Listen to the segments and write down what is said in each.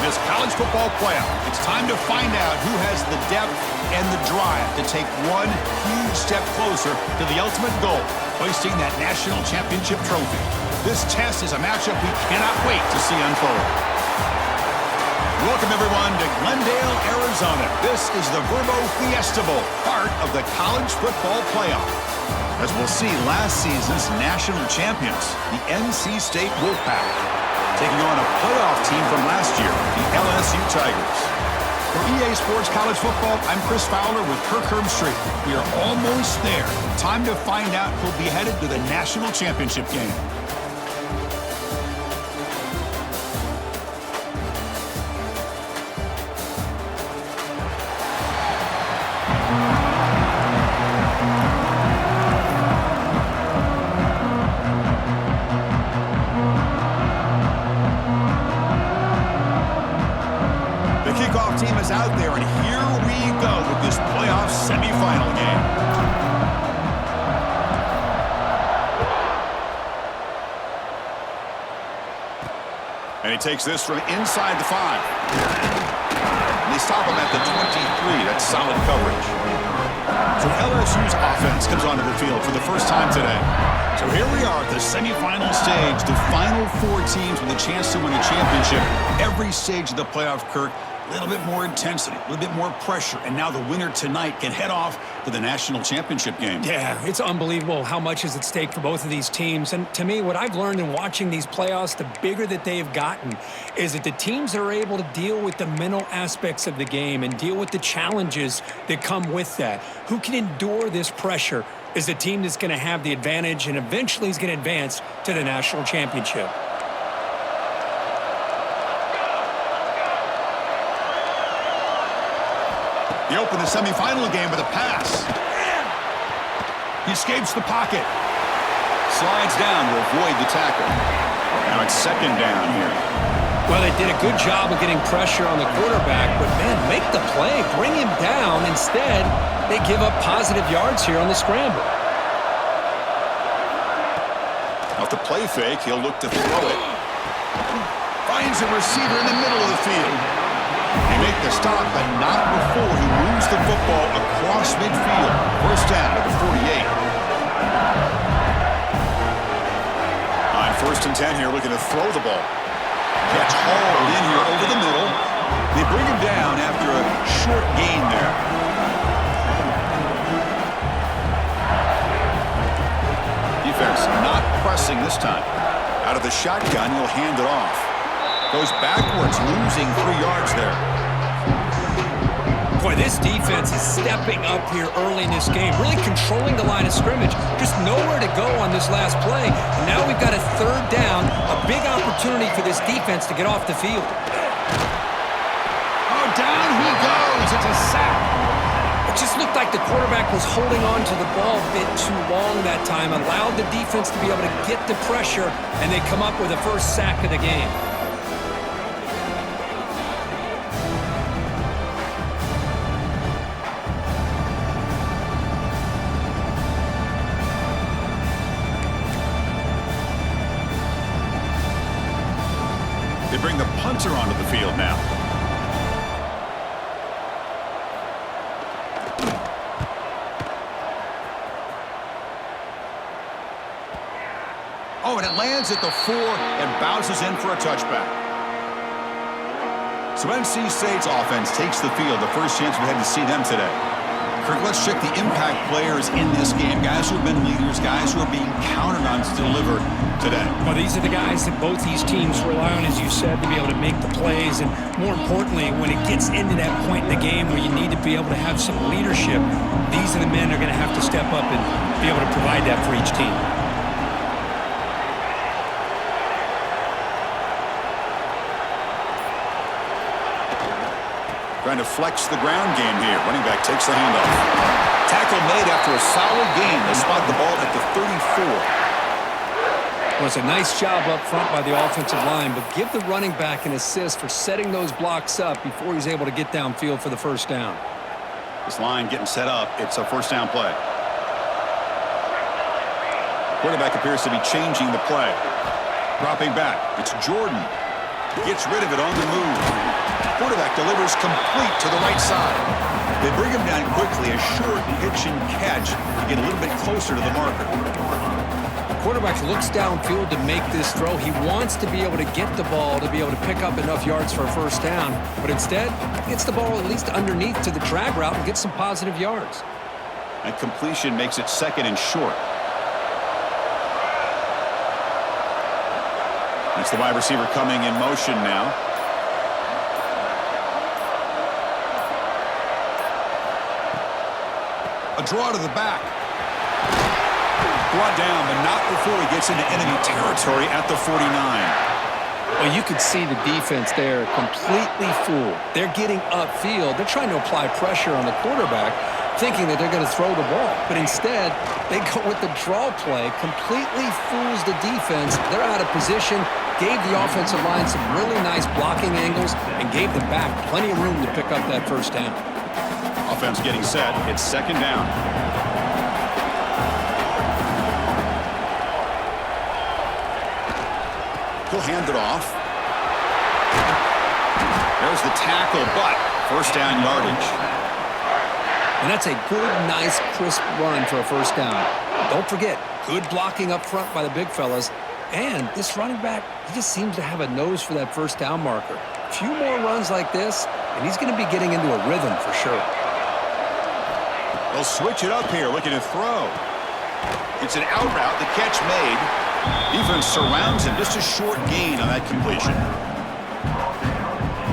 this college football playoff. It's time to find out who has the depth and the drive to take one huge step closer to the ultimate goal, hoisting that national championship trophy. This test is a matchup we cannot wait to see unfold. Welcome, everyone, to Glendale, Arizona. This is the Verbo Fiesta Bowl, part of the college football playoff. As we'll see, last season's national champions, the NC State Wolfpack, taking on a playoff team from last year, the LSU Tigers. For EA Sports College Football, I'm Chris Fowler with Kirk Herbstreit. We are almost there. Time to find out who'll be headed to the national championship game. Team is out there, and here we go with this playoff semifinal game. And he takes this from inside the 5. And they stop him at the 23. That's solid coverage. So LSU's offense comes onto the field for the first time today. So here we are at the semifinal stage, the final 4 teams with a chance to win a championship. Every stage of the playoff, Kirk, a little bit more intensity, a little bit more pressure, and now the winner tonight can head off to the national championship game. Yeah, it's unbelievable how much is at stake for both of these teams. And to me, what I've learned in watching these playoffs, the bigger that they have gotten, is that the teams that are able to deal with the mental aspects of the game and deal with the challenges that come with that, who can endure this pressure, is the team that's going to have the advantage and eventually is going to advance to the national championship. He opened the semifinal game with a pass. He escapes the pocket. Slides down to avoid the tackle. Now it's second down here. Well, they did a good job of getting pressure on the quarterback, but, man, make the play. Bring him down. Instead, they give up positive yards here on the scramble. Off the play fake, he'll look to throw it. Finds a receiver in the middle of the field. They make the stop, but not before he moves the football across midfield. First down at the 48. On 1st and 10 here, looking to throw the ball. Gets hauled in here over the middle. They bring him down after a short gain there. Defense not pressing this time. Out of the shotgun, he'll hand it off. Goes backwards, losing 3 yards there. Boy, this defense is stepping up here early in this game, really controlling the line of scrimmage. Just nowhere to go on this last play. And now we've got a 3rd down, a big opportunity for this defense to get off the field. Oh, down he goes. It's a sack. It just looked like the quarterback was holding on to the ball a bit too long that time, allowed the defense to be able to get the pressure, and they come up with a first sack of the game. They bring the punter onto the field now. Oh, and it lands at the 4 and bounces in for a touchback. So NC State's offense takes the field, the first chance we had to see them today. Kirk, let's check the impact players in this game. Guys who have been leaders, guys who are being counted on to deliver today. Well, these are the guys that both these teams rely on, as you said, to be able to make the plays. And more importantly, when it gets into that point in the game where you need to be able to have some leadership, these are the men that are going to have to step up and be able to provide that for each team. Trying to flex the ground game here. Running back takes the handoff. Tackle made after a solid gain. They spot the ball at the 34. Well, it's a nice job up front by the offensive line, but give the running back an assist for setting those blocks up before he's able to get downfield for the first down. This line getting set up. It's a first down play. Quarterback appears to be changing the play. Dropping back. It's Jordan. Gets rid of it on the move. Quarterback delivers complete to the right side. They bring him down quickly, a short pitch and catch to get a little bit closer to the marker. The quarterback looks downfield to make this throw. He wants to be able to get the ball to be able to pick up enough yards for a first down, but instead, he gets the ball at least underneath to the drag route and gets some positive yards. That completion makes it 2nd and short. That's the wide receiver coming in motion now. A draw to the back. Brought down, but not before he gets into enemy territory at the 49. Well, you could see the defense there completely fooled. They're getting upfield. They're trying to apply pressure on the quarterback, thinking that they're going to throw the ball. But instead, they go with the draw play, completely fools the defense. They're out of position, gave the offensive line some really nice blocking angles, and gave the back plenty of room to pick up that first down. Offense getting set. It's 2nd down. He'll hand it off. There's the tackle, but first down yardage. And that's a good, nice, crisp run for a first down. Don't forget, good blocking up front by the big fellas. And this running back, he just seems to have a nose for that first down marker. A few more runs like this, and he's going to be getting into a rhythm for sure. They'll switch it up here, looking to throw. It's an out route, the catch made. Defense surrounds him, just a short gain on that completion.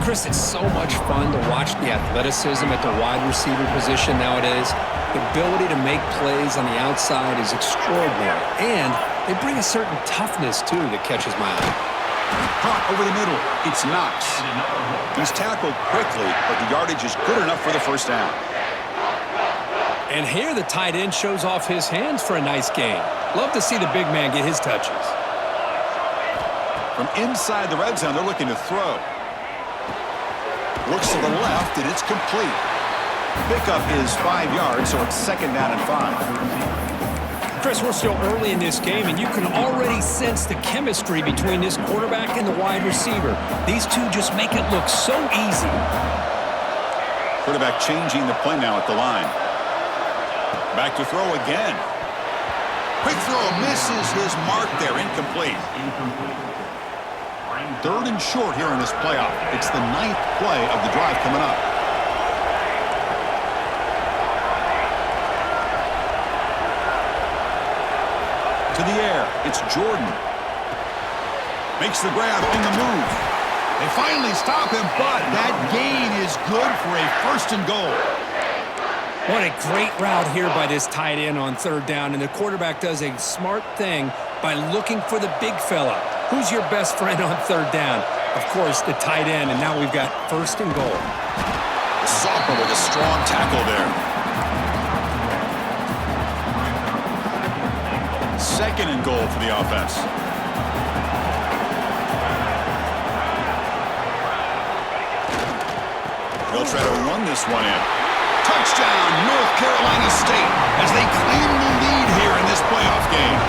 Chris, it's so much fun to watch the athleticism at the wide receiver position nowadays. The ability to make plays on the outside is extraordinary. And they bring a certain toughness, too, that catches my eye. Caught over the middle. It's Knox. He's tackled quickly, but the yardage is good enough for the first down. And here the tight end shows off his hands for a nice gain. Love to see the big man get his touches. From inside the red zone, they're looking to throw. Looks to the left, and it's complete. Pickup is 5 yards, so it's 2nd down and 5. Chris, we're still early in this game, and you can already sense the chemistry between this quarterback and the wide receiver. These two just make it look so easy. Quarterback changing the play now at the line. Back to throw again. Quick throw misses his mark there, incomplete. 3rd and short here in this playoff. It's the 9th play of the drive coming up. To the air, it's Jordan. Makes the grab on the move. They finally stop him, but that gain is good for a 1st and goal. What a great route here by this tight end on 3rd down, and the quarterback does a smart thing by looking for the big fella. Who's your best friend on 3rd down? Of course, the tight end, and now we've got 1st and goal. The sophomore with a strong tackle there. 2nd and goal for the offense. They'll try to run this one in. Touchdown, North Carolina State, as they claim the lead here in this playoff game.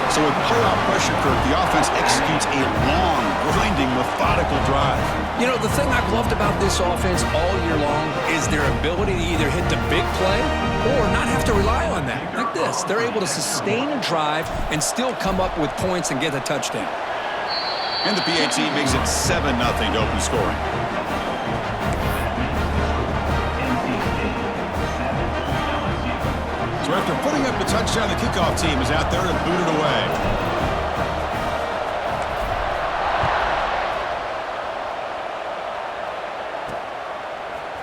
So with playoff pressure, Kirk, the offense executes a long, grinding, methodical drive. You know, the thing I've loved about this offense all year long is their ability to either hit the big play or not have to rely on that. Like this, they're able to sustain a drive and still come up with points and get a touchdown. And the PAT makes it 7-0 to open scoring. So after putting up the touchdown, the kickoff team is out there to boot it away.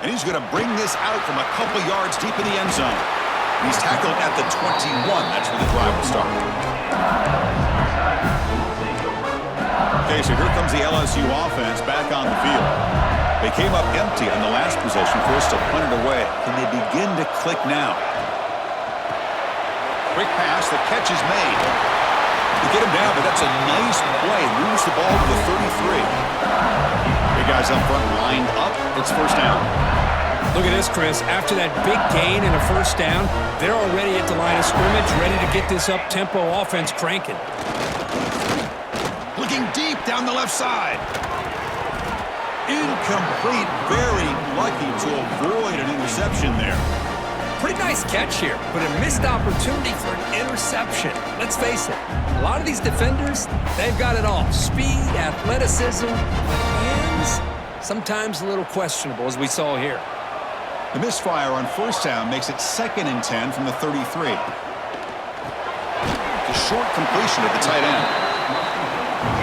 And he's going to bring this out from a couple yards deep in the end zone. He's tackled at the 21. That's where the drive will start. Okay, so here comes the LSU offense back on the field. They came up empty on the last possession, forced to punt it away. Can they begin to click now? Quick pass, the catch is made. They get him down, but that's a nice play. Moves the ball to the 33. Big guys up front lined up. It's 1st down. Look at this, Chris. After that big gain and a 1st down, they're already at the line of scrimmage, ready to get this up-tempo offense cranking. Looking deep down down the left side. Incomplete. Very lucky to avoid an interception there. Pretty nice catch here, but a missed opportunity for an interception. Let's face it, a lot of these defenders, they've got it all. Speed, athleticism, but hands, sometimes a little questionable, as we saw here. The misfire on first down makes it 2nd and 10 from the 33. The short completion at the tight end.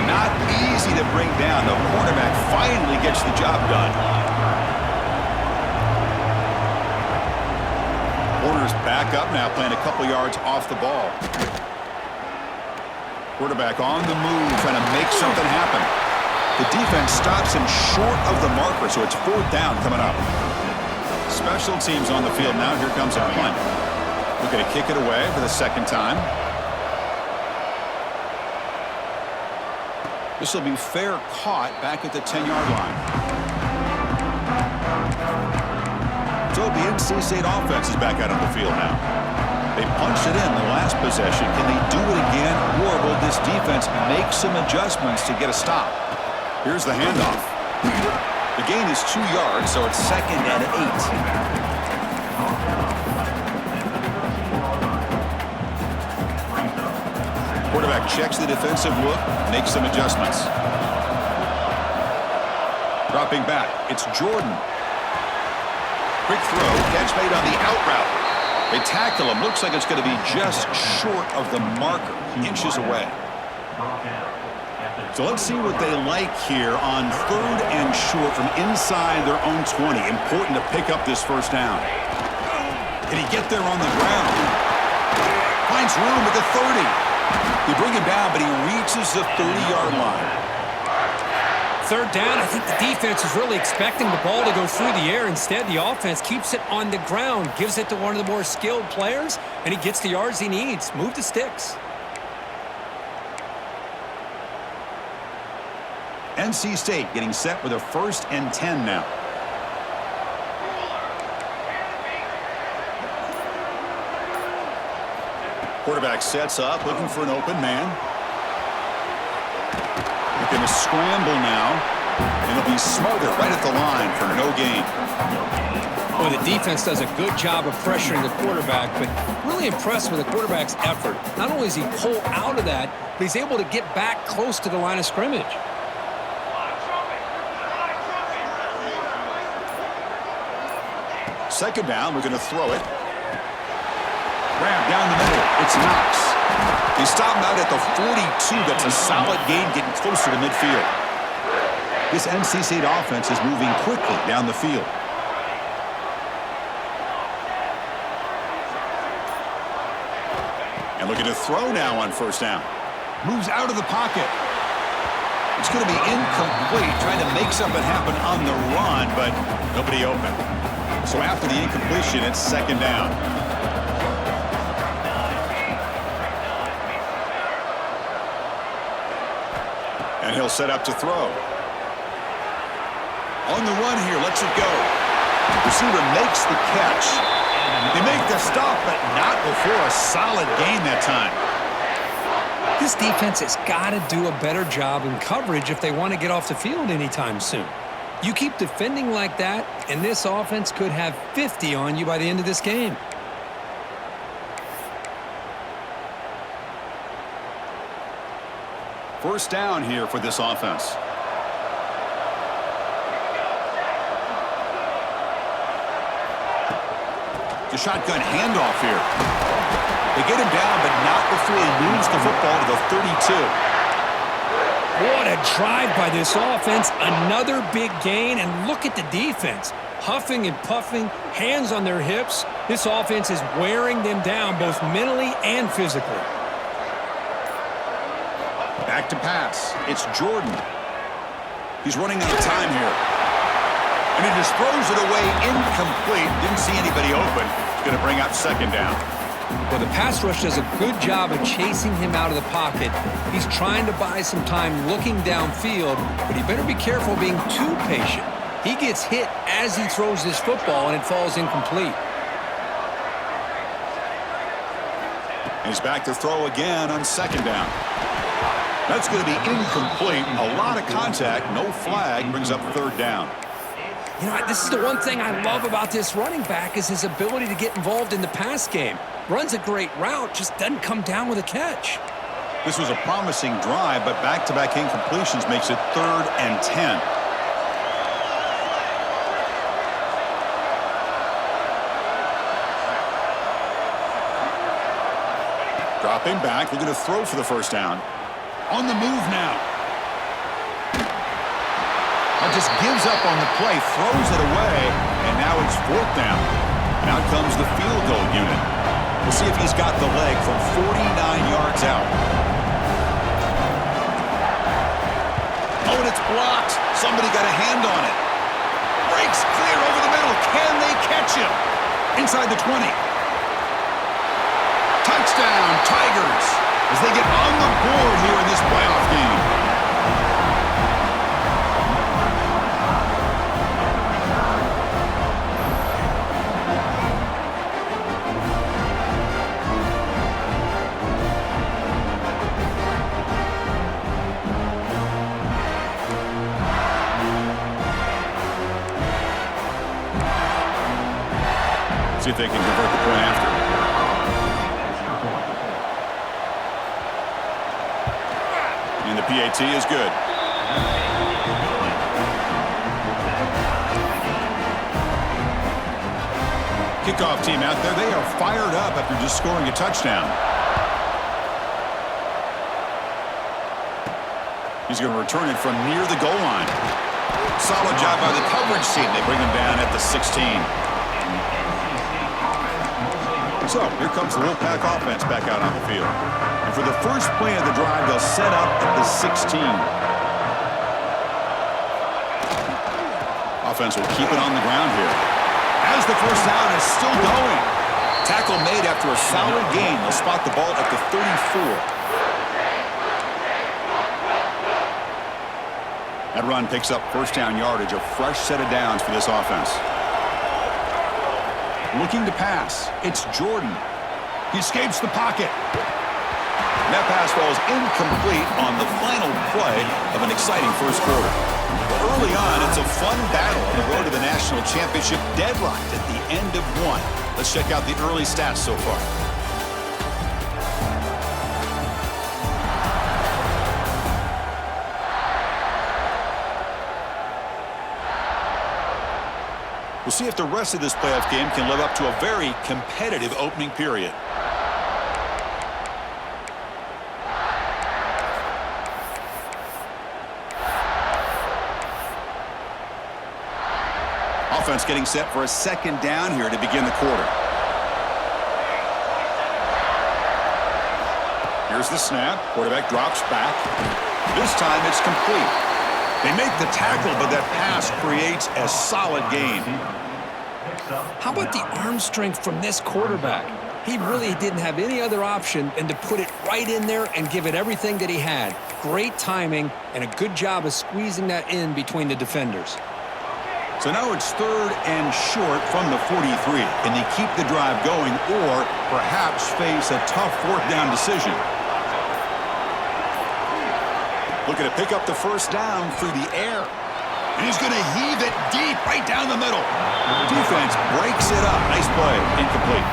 Not easy to bring down. The quarterback finally gets the job done. Warner's back up now, playing a couple yards off the ball. Quarterback on the move, trying to make something happen. The defense stops him short of the marker, so it's 4th down coming up. Special teams on the field now. Here comes a punt. Looking to kick it away for the 2nd time. This will be fair caught back at the 10-yard line. So the NC State offense is back out on the field now. They punched it in the last possession. Can they do it again, or will this defense make some adjustments to get a stop? Here's the handoff. The gain is 2 yards, so it's 2nd and 8. Quarterback checks the defensive look, makes some adjustments. Dropping back, it's Jordan. Quick throw, catch made on the out route. They tackle him. Looks like it's going to be just short of the marker, inches away. So let's see what they like here on 3rd and short from inside their own 20. Important to pick up this first down. Can he get there on the ground? Finds room at the 30. They bring him down, but he reaches the 30-yard line. 3rd down, I think the defense is really expecting the ball to go through the air. Instead, the offense keeps it on the ground, gives it to one of the more skilled players, and he gets the yards he needs. Move the sticks. NC State getting set with a 1st and 10 now. Quarterback sets up, looking for an open man. Looking to scramble now, and it'll be Smother right at the line for no gain. Well, the defense does a good job of pressuring the quarterback, but really impressed with the quarterback's effort. Not only does he pull out of that, but he's able to get back close to the line of scrimmage. Second down, we're going to throw it. Grab down the middle. It's Knox. They stop him out at the 42. That's a solid gain, getting closer to midfield. This NC State offense is moving quickly down the field. And looking to throw now on first down. Moves out of the pocket. It's going to be incomplete, trying to make something happen on the run, but nobody open. So after the incompletion, it's 2nd down. And he'll set up to throw. On the run here, lets it go. Receiver makes the catch. They make the stop, but not before a solid gain that time. This defense has got to do a better job in coverage if they want to get off the field anytime soon. You keep defending like that, and this offense could have 50 on you by the end of this game. First down here for this offense. The shotgun handoff here. They get him down, but not before he moves the football to the 32. What a drive by this offense. Another big gain, and look at the defense. Huffing and puffing, hands on their hips. This offense is wearing them down both mentally and physically. Back to pass. It's Jordan. He's running out of time here. And he just throws it away incomplete. Didn't see anybody open. It's going to bring up 2nd down. Well, the pass rush does a good job of chasing him out of the pocket. He's trying to buy some time looking downfield, but he better be careful being too patient. He gets hit as he throws this football, and it falls incomplete. And he's back to throw again on 2nd down. That's going to be incomplete. A lot of contact, no flag, brings up third down. You know, this is the one thing I love about this running back is his ability to get involved in the pass game. Runs a great route, just doesn't come down with a catch. This was a promising drive, but back-to-back incompletions makes it 3rd and 10. Dropping back, looking to throw for the first down. On the move now. Just gives up on the play, throws it away, and now it's 4th down. And out comes the field goal unit. We'll see if he's got the leg from 49 yards out. Oh, and it's blocked. Somebody got a hand on it. Breaks clear over the middle. Can they catch him? Inside the 20. Touchdown, Tigers, as they get on the board here in this playoff game. See if they can convert the point after. And the PAT is good. Kickoff team out there, they are fired up after just scoring a touchdown. He's going to return it from near the goal line. Solid job by the coverage team. They bring him down at the 16. So, here comes the Wolfpack offense back out on the field. And for the first play of the drive, they'll set up at the 16. Offense will keep it on the ground here. As the first down is still going. Tackle made after a solid gain. They'll spot the ball at the 34. That run picks up first down yardage, a fresh set of downs for this offense. Looking to pass. It's Jordan. He escapes the pocket. That pass falls incomplete on the final play of an exciting first quarter. But early on, it's a fun battle on the road to the national championship, deadlocked at the end of one. Let's check out the early stats so far. We'll see if the rest of this playoff game can live up to a very competitive opening period. Offense getting set for a second down here to begin the quarter. Here's the snap. Quarterback drops back. This time it's complete. They make the tackle, but that pass creates a solid gain. How about the arm strength from this quarterback? He really didn't have any other option than to put it right in there and give it everything that he had. Great timing and a good job of squeezing that in between the defenders. So now it's 3rd and short from the 43. Can they keep the drive going or perhaps face a tough 4th down decision? Looking to pick up the first down through the air. And he's going to heave it deep right down the middle. Defense breaks it up. Nice play. Incomplete.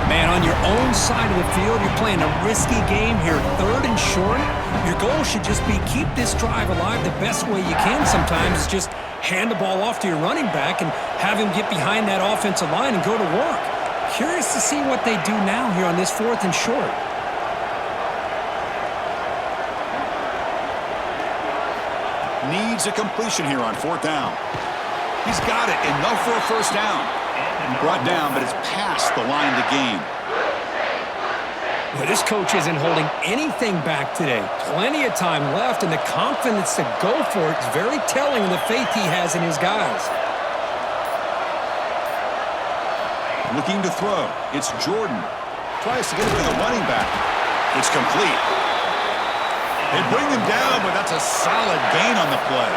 Man, on your own side of the field, you're playing a risky game here. 3rd and short. Your goal should just be keep this drive alive the best way you can sometimes. Is just hand the ball off to your running back and have him get behind that offensive line and go to work. Curious to see what they do now here on this 4th and short. Needs a completion here on 4th down. He's got it. Enough for a first down. Brought down, but it's past the line to gain. Well, this coach isn't holding anything back today. Plenty of time left, and the confidence to go for it is very telling of the faith he has in his guys. Looking to throw. It's Jordan. Tries to get it with a running back. It's complete. They bring him down, but that's a solid gain on the play.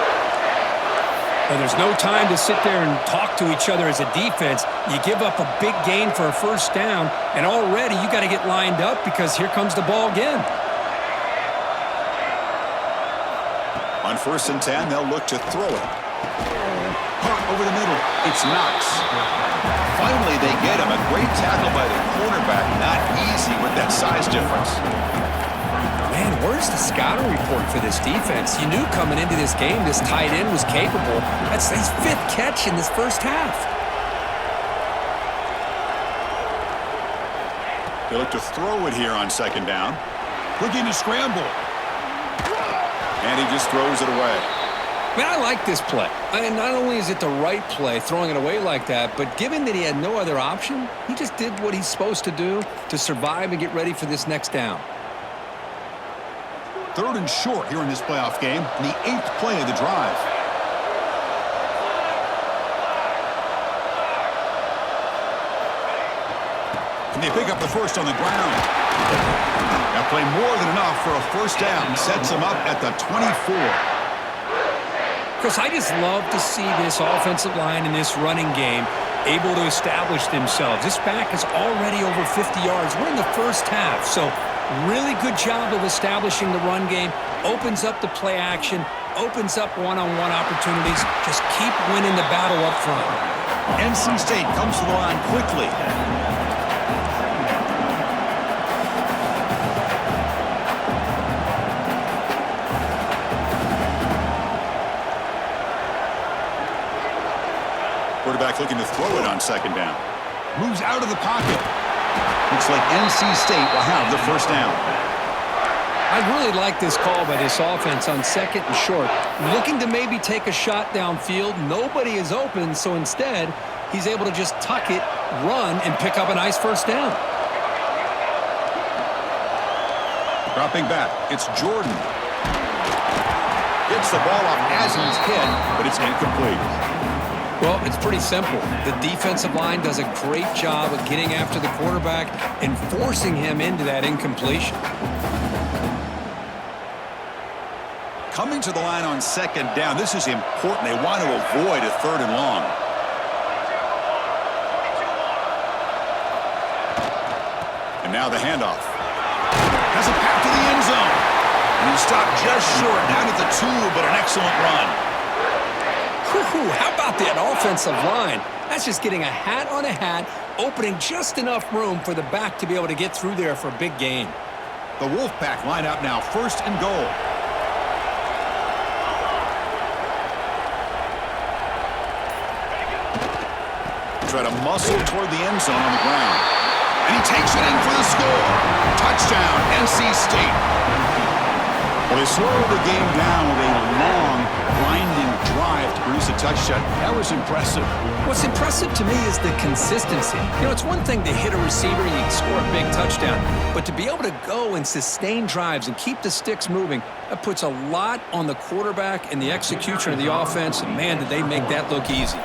Well, there's no time to sit there and talk to each other as a defense. You give up a big gain for a first down, and already you got to get lined up because here comes the ball again. 1st and 10. They'll look to throw it. Hart over the middle. It's Knox. Finally, they get him. A great tackle by the cornerback. Not easy with that size difference. Man, where's the scouting report for this defense? You knew coming into this game this tight end was capable. That's his 5th catch in this first half. They look to throw it here on 2nd down. Looking to scramble. And he just throws it away. Man, I like this play. Not only is it the right play, throwing it away like that, but given that he had no other option, he just did what he's supposed to do to survive and get ready for this next down. 3rd and short here in this playoff game. The 8th play of the drive. And they pick up the first on the ground. That play more than enough for a 1st down. Sets them up at the 24. Chris, I just love to see this offensive line in this running game able to establish themselves. This back is already over 50 yards. We're in the first half, so really good job of establishing the run game. Opens up the play action, opens up one-on-one opportunities. Just keep winning the battle up front. NC State comes to the line quickly. Quarterback looking to throw it on 2nd down. Moves out of the pocket. Looks like NC State will have the 1st down. I really like this call by this offense on 2nd and short. Looking to maybe take a shot downfield. Nobody is open, so instead, he's able to just tuck it, run, and pick up a nice 1st down. Dropping back, it's Jordan. Gets the ball off as he's hit, but it's incomplete. Well, it's pretty simple. The defensive line does a great job of getting after the quarterback and forcing him into that incompletion. Coming to the line on 2nd down, this is important. They want to avoid a 3rd and long. And now the handoff. Has a path to the end zone. And he stopped just short, down at the 2, but an excellent run. How about that offensive line? That's just getting a hat on a hat, opening just enough room for the back to be able to get through there for a big gain. The Wolfpack line up now, 1st and goal. Try to muscle toward the end zone on the ground. And he takes it in for the score. Touchdown, NC State. Well, they slowed the game down with a long, grinding drive to produce a touchdown. That was impressive. What's impressive to me is the consistency. You know, it's one thing to hit a receiver and you score a big touchdown, but to be able to go and sustain drives and keep the sticks moving, that puts a lot on the quarterback and the execution of the offense, and man, did they make that look easy.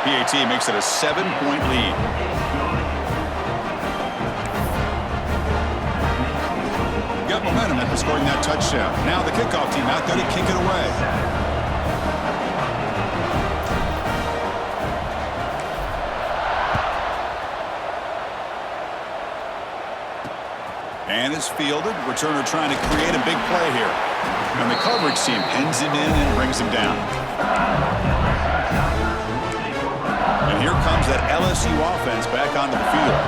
PAT makes it a 7-point lead. Got momentum after scoring that touchdown. Now the kickoff team out there to kick it away. And is fielded. Returner trying to create a big play here. And the coverage team pins him in and brings him down. And here comes that LSU offense back onto the field.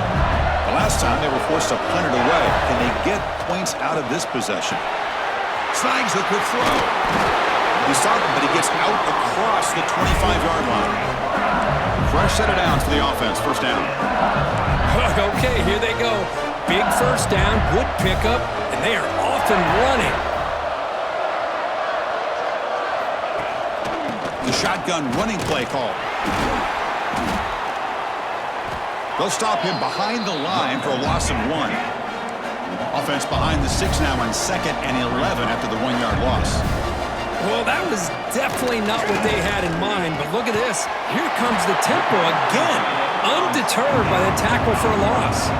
The last time they were forced to punt it away. Can they get points out of this possession? Snags the quick throw. He stopped him, but he gets out across the 25-yard line. Fresh set of downs for the offense. 1st down. Okay, here they go. Big 1st down, good pickup, and they are off and running. The shotgun running play call. They'll stop him behind the line for a loss of 1. Offense behind the 6 now on 2nd and 11 after the 1-yard loss. Well, that was definitely not what they had in mind, but look at this. Here comes the tempo again, undeterred by the tackle for a loss.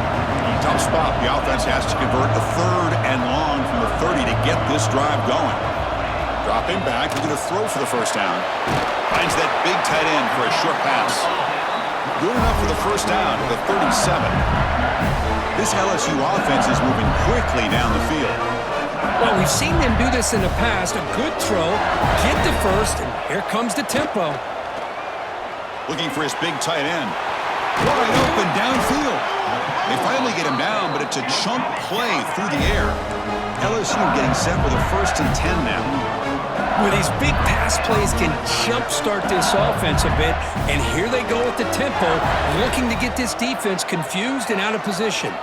Tough spot. The offense has to convert a 3rd and long from the 30 to get this drive going. Dropping back, looking to throw for the 1st down. Finds that big tight end for a short pass. Good enough for the 1st down to the 37. This LSU offense is moving quickly down the field. Well, we've seen them do this in the past. A good throw, get to first, and here comes the tempo. Looking for his big tight end. Wide open downfield. They finally get him down, but it's a chunk play through the air. LSU getting set for the 1st and 10 now. Where these big pass plays can jumpstart this offense a bit, and here they go with the tempo, looking to get this defense confused and out of position.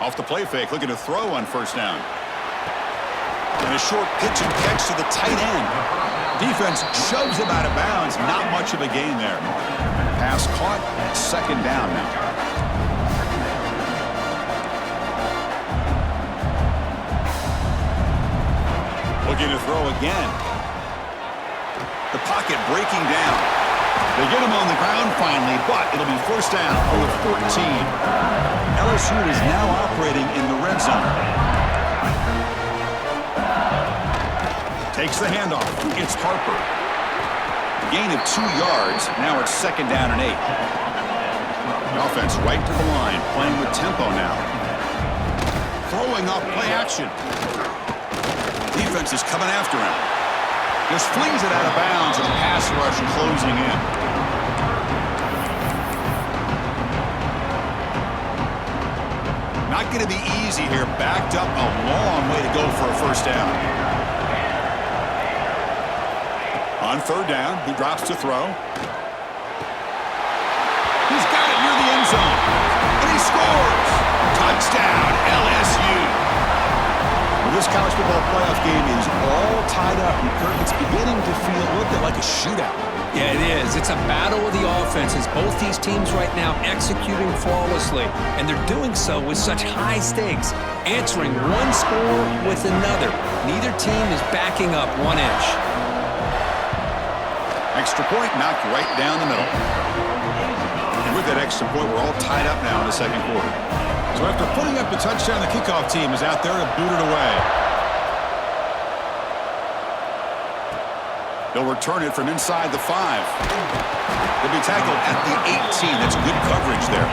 Off the play fake, looking to throw on 1st down. And a short pitch and catch to the tight end. Defense shoves him out of bounds. Not much of a gain there. Pass caught. 2nd down now. Looking to throw again. The pocket breaking down. They get him on the ground finally, but it'll be 1st down on the 14. LSU is now operating in the red zone. Takes the handoff. It's Harper. Gain of 2 yards. Now it's 2nd down and 8. The offense right to the line, playing with tempo now. Throwing up play action. Defense is coming after him. Just flings it out of bounds, and the pass rush closing in. Not going to be easy here. Backed up a long way to go for a 1st down. On 3rd down, he drops to throw. He's got it near the end zone. And he scores! Touchdown, LSU! Well, this college football playoff game is all tied up. And Kirk, it's beginning to feel a little bit like a shootout. Yeah, it is. It's a battle of the offenses. Both these teams right now executing flawlessly, and they're doing so with such high stakes, answering one score with another. Neither team is backing up 1 inch. Extra point knocked right down the middle. And with that extra point, we're all tied up now in the 2nd quarter. So after putting up the touchdown, the kickoff team is out there to boot it away. They'll return it from inside the 5. They'll be tackled at the 18. That's good coverage there.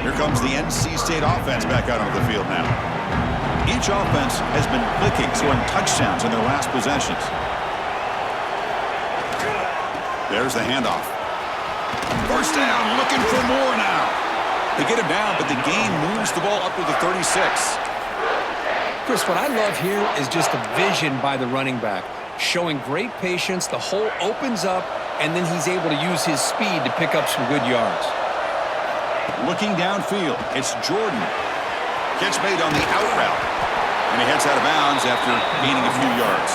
Here comes the NC State offense back out onto the field now. Each offense has been clicking, scoring touchdowns in their last possessions. There's the handoff. 1st down, looking for more now. They get him down, but the gain moves the ball up to the 36. Chris, what I love here is just the vision by the running back, showing great patience. The hole opens up, and then he's able to use his speed to pick up some good yards. Looking downfield, it's Jordan. Catch made on the out route, and he heads out of bounds after gaining a few yards.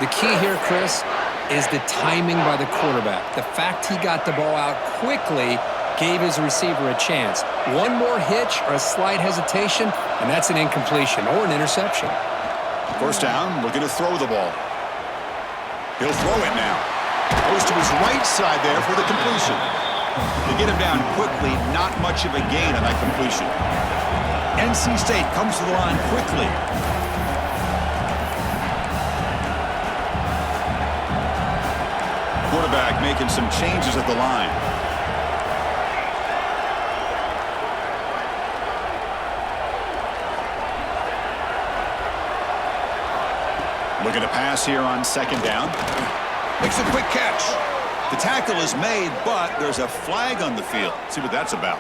The key here, Chris, is the timing by the quarterback. The fact he got the ball out quickly gave his receiver a chance. One more hitch or a slight hesitation, and that's an incompletion or an interception. 1st down, looking to throw the ball. He'll throw it now. Goes to his right side there for the completion. They get him down quickly, not much of a gain on that completion. NC State comes to the line quickly. Quarterback making some changes at the line. Looking to pass here on 2nd down. Makes a quick catch. The tackle is made, but there's a flag on the field. Let's see what that's about.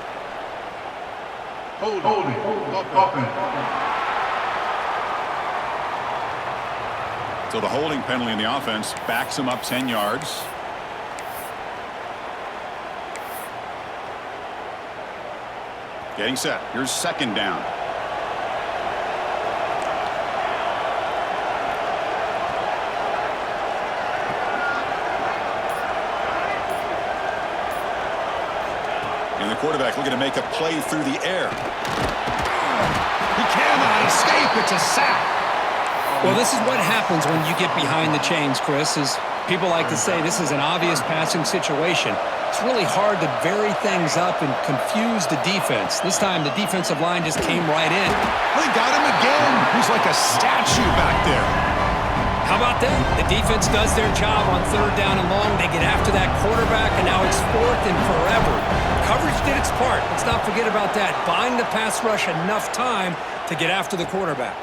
Holding. So the holding penalty in the offense backs him up 10 yards. Getting set. Here's 2nd down. And the quarterback looking to make a play through the air. He cannot escape. It's a sack. Well, this is what happens when you get behind the chains, Chris. Is people like to say this is an obvious passing situation. It's really hard to vary things up and confuse the defense. This time, the defensive line just came right in. They got him again. He's like a statue back there. How about that? The defense does their job on 3rd down and long. They get after that quarterback, and now it's 4th and forever. Coverage did its part. Let's not forget about that. Buying the pass rush enough time to get after the quarterback.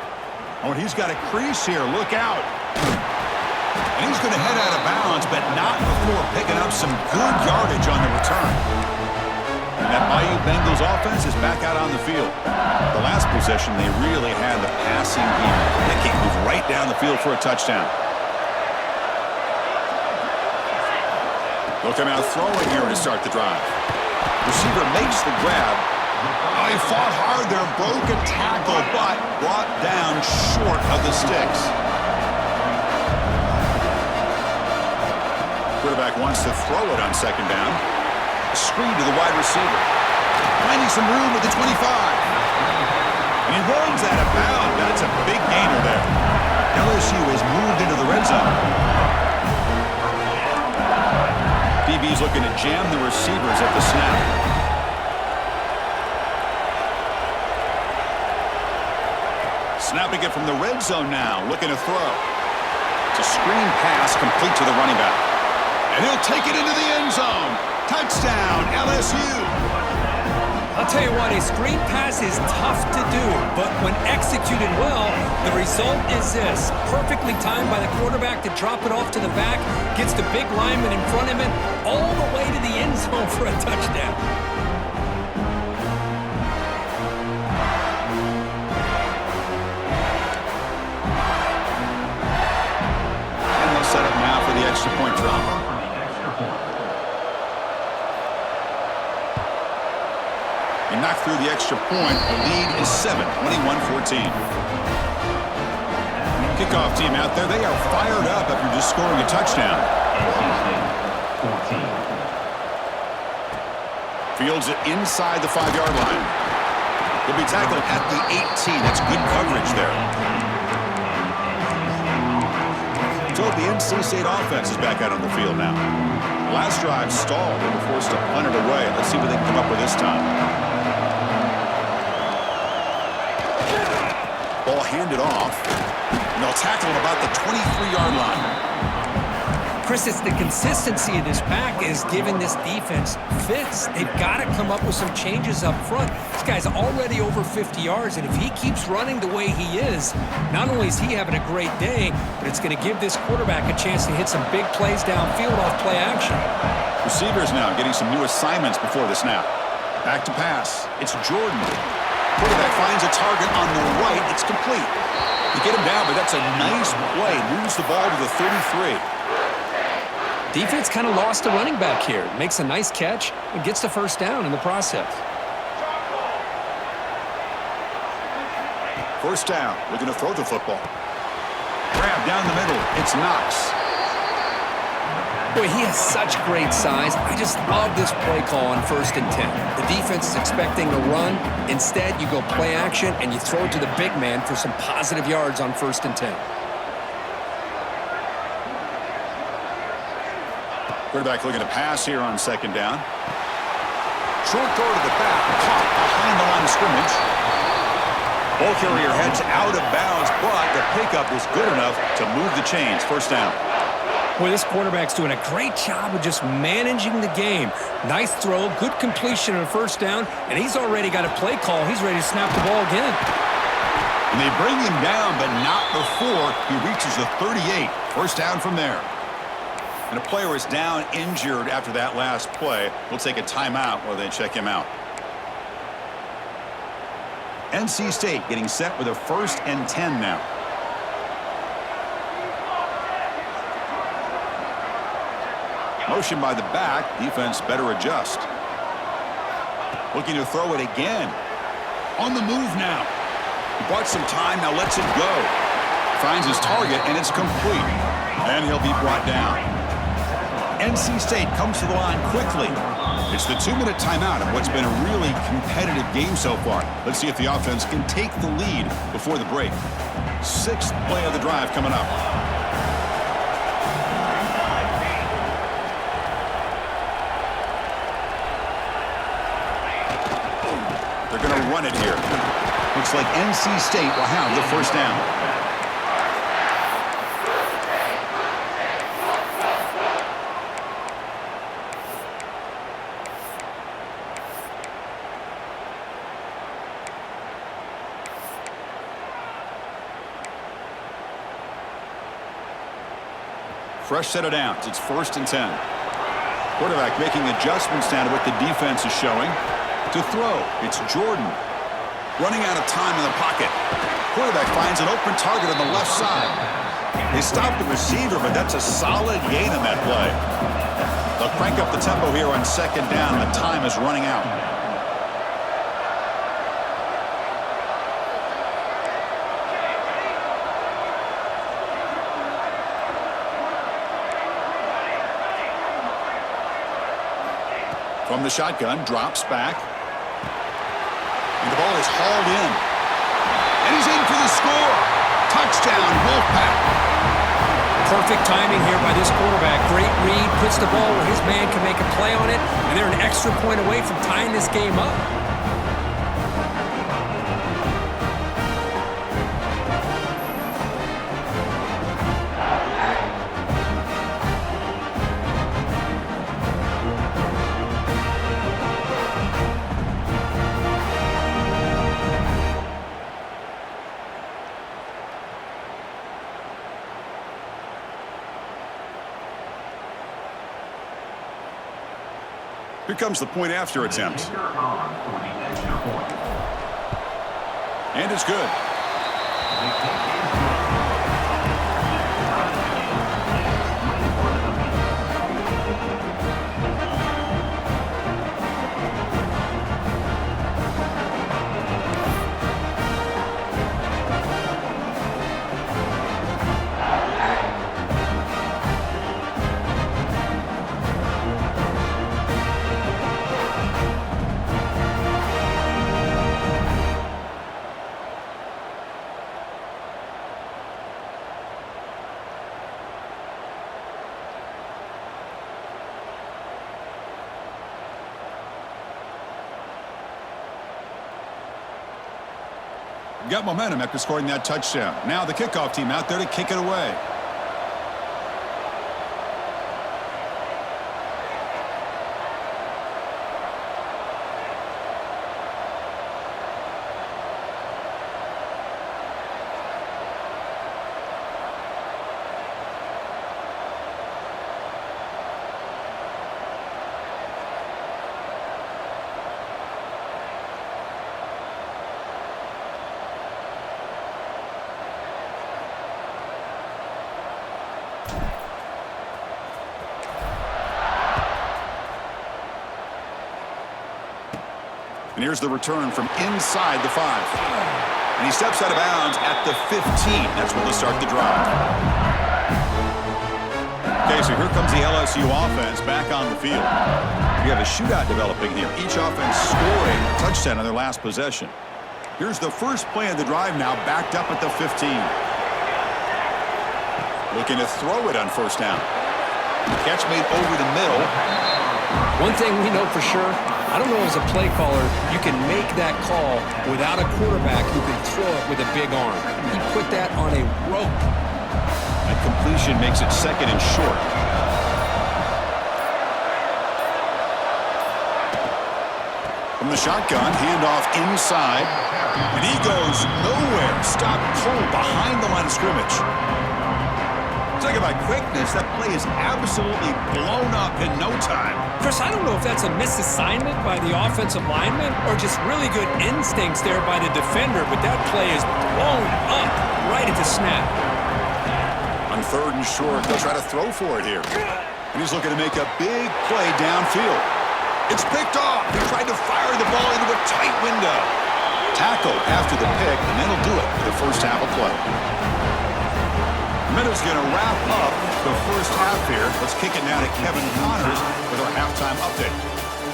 Oh, and he's got a crease here. Look out. And he's going to head out of bounds, but not before picking up some good yardage on the return. And that Bayou Bengals offense is back out on the field. The last possession, they really had the passing game. They can't move right down the field for a touchdown. They'll come out throwing here to start the drive. Receiver makes the grab. Oh, he fought hard there, broken tackle, but brought down short of the sticks. Quarterback wants to throw it on 2nd down. A screen to the wide receiver. Finding some room at the 25. And he runs out of bounds. That's a big gainer there. LSU has moved into the red zone. DB's looking to jam the receivers at the snap. Snapping it from the red zone now, looking to throw. It's a screen pass complete to the running back. And he'll take it into the end zone. Touchdown, LSU. I'll tell you what, a screen pass is tough to do, but when executed well, the result is this. Perfectly timed by the quarterback to drop it off to the back, gets the big lineman in front of him, all the way to the end zone for a touchdown. And they'll set up now for the extra point drop. And knocked through the extra point. The lead is 7, 21-14. Kickoff team out there. They are fired up after just scoring a touchdown. Fields it inside the 5-yard line. He'll be tackled at the 18. That's good coverage there. So the NC State offense is back out on the field now. Last drive stalled. They were forced to punt it away. Let's see what they can come up with this time. Ball handed off. And they'll tackle him about the 23-yard line. Chris, it's the consistency of this pack is giving this defense fits. They've got to come up with some changes up front. This guy's already over 50 yards, and if he keeps running the way he is, not only is he having a great day, but it's going to give this quarterback a chance to hit some big plays downfield off play action. Receivers now getting some new assignments before the snap. Back to pass. It's Jordan. Quarterback finds a target on the right. It's complete. You get him down, but that's a nice play. Moves the ball to the 33. Defense kind of lost a running back here. Makes a nice catch and gets the 1st down in the process. 1st down. Looking to throw the football. Grab down the middle. It's Knox. Boy, he has such great size. I just love this play call on 1st and 10. The defense is expecting a run. Instead, you go play action and you throw it to the big man for some positive yards on 1st and 10. Quarterback looking to pass here on 2nd down. Short throw to the back. Caught behind the line of scrimmage. Ball carrier heads out of bounds, but the pickup is good enough to move the chains. 1st down. Boy, this quarterback's doing a great job of just managing the game. Nice throw, good completion on 1st down, and he's already got a play call. He's ready to snap the ball again. And they bring him down, but not before he reaches the 38. 1st down from there. And a player is down injured after that last play. We'll take a timeout while they check him out. NC State getting set with a 1st and 10 now. Motion by the back. Defense better adjust. Looking to throw it again. On the move now. He bought some time. Now lets it go. Finds his target, and it's complete. And he'll be brought down. NC State comes to the line quickly. It's the 2-minute timeout of what's been a really competitive game so far. Let's see if the offense can take the lead before the break. 6th play of the drive coming up. They're going to run it here. Looks like NC State will have the 1st down. Fresh set of downs. It's 1st and 10. Quarterback making adjustments now to what the defense is showing. To throw, it's Jordan. Running out of time in the pocket. Quarterback finds an open target on the left side. They stop the receiver, but that's a solid gain on that play. They'll crank up the tempo here on 2nd down. The time is running out. From the shotgun, drops back. And the ball is hauled in. And he's in for the score. Touchdown, Wolfpack. Perfect timing here by this quarterback. Great read, puts the ball where his man can make a play on it, and they're an extra point away from tying this game up. Here comes the point after attempt. And it's good. Got momentum after scoring that touchdown. Now the kickoff team out there to kick it away. And here's the return from inside the 5. And he steps out of bounds at the 15. That's where they'll start the drive. Okay, so here comes the LSU offense back on the field. We have a shootout developing here. Each offense scoring a touchdown on their last possession. Here's the first play of the drive now, backed up at the 15. Looking to throw it on 1st down. Catch made over the middle. One thing we know for sure, I don't know as a play caller, you can make that call without a quarterback who can throw it with a big arm. He put that on a rope. That completion makes it 2nd and short. From the shotgun, handoff inside. And he goes nowhere. Stop cold behind the line of scrimmage. Talking about quickness, that play is absolutely blown up in no time. Chris, I don't know if that's a misassignment by the offensive lineman or just really good instincts there by the defender, but that play is blown up right at the snap. On 3rd and short, they'll try to throw for it here. And he's looking to make a big play downfield. It's picked off. He tried to fire the ball into a tight window. Tackle after the pick, and that'll do it for the first half of play. Minute's going to wrap up the first half here. Let's kick it now to Kevin Connors with our halftime update.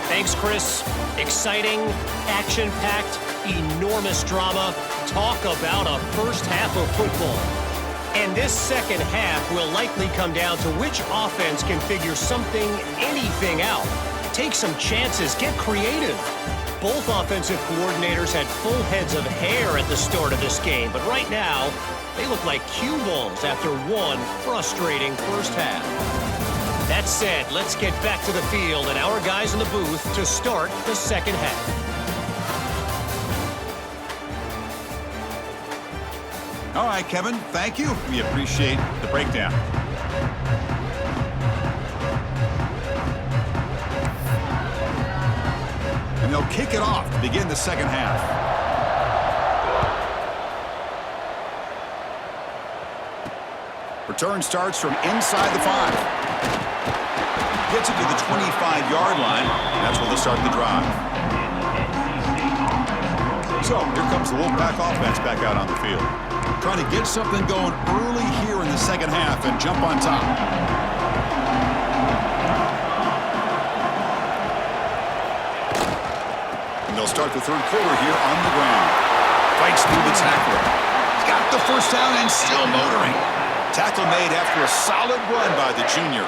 Thanks, Chris. Exciting, action-packed, enormous drama. Talk about a first half of football. And this second half will likely come down to which offense can figure something, anything out. Take some chances, get creative. Both offensive coordinators had full heads of hair at the start of this game, but right now, they look like cue balls after one frustrating first half. That said, let's get back to the field and our guys in the booth to start the second half. All right, Kevin, thank you. We appreciate the breakdown. And they'll kick it off to begin the second half. Return starts from inside the 5. Gets it to the 25-yard line. And that's where they'll start the drive. So here comes the Wolfpack offense back out on the field. Trying to get something going early here in the second half and jump on top. And they'll start the third quarter here on the ground. Fights through the tackler. He's got the first down and still motoring. Tackle made after a solid run by the junior.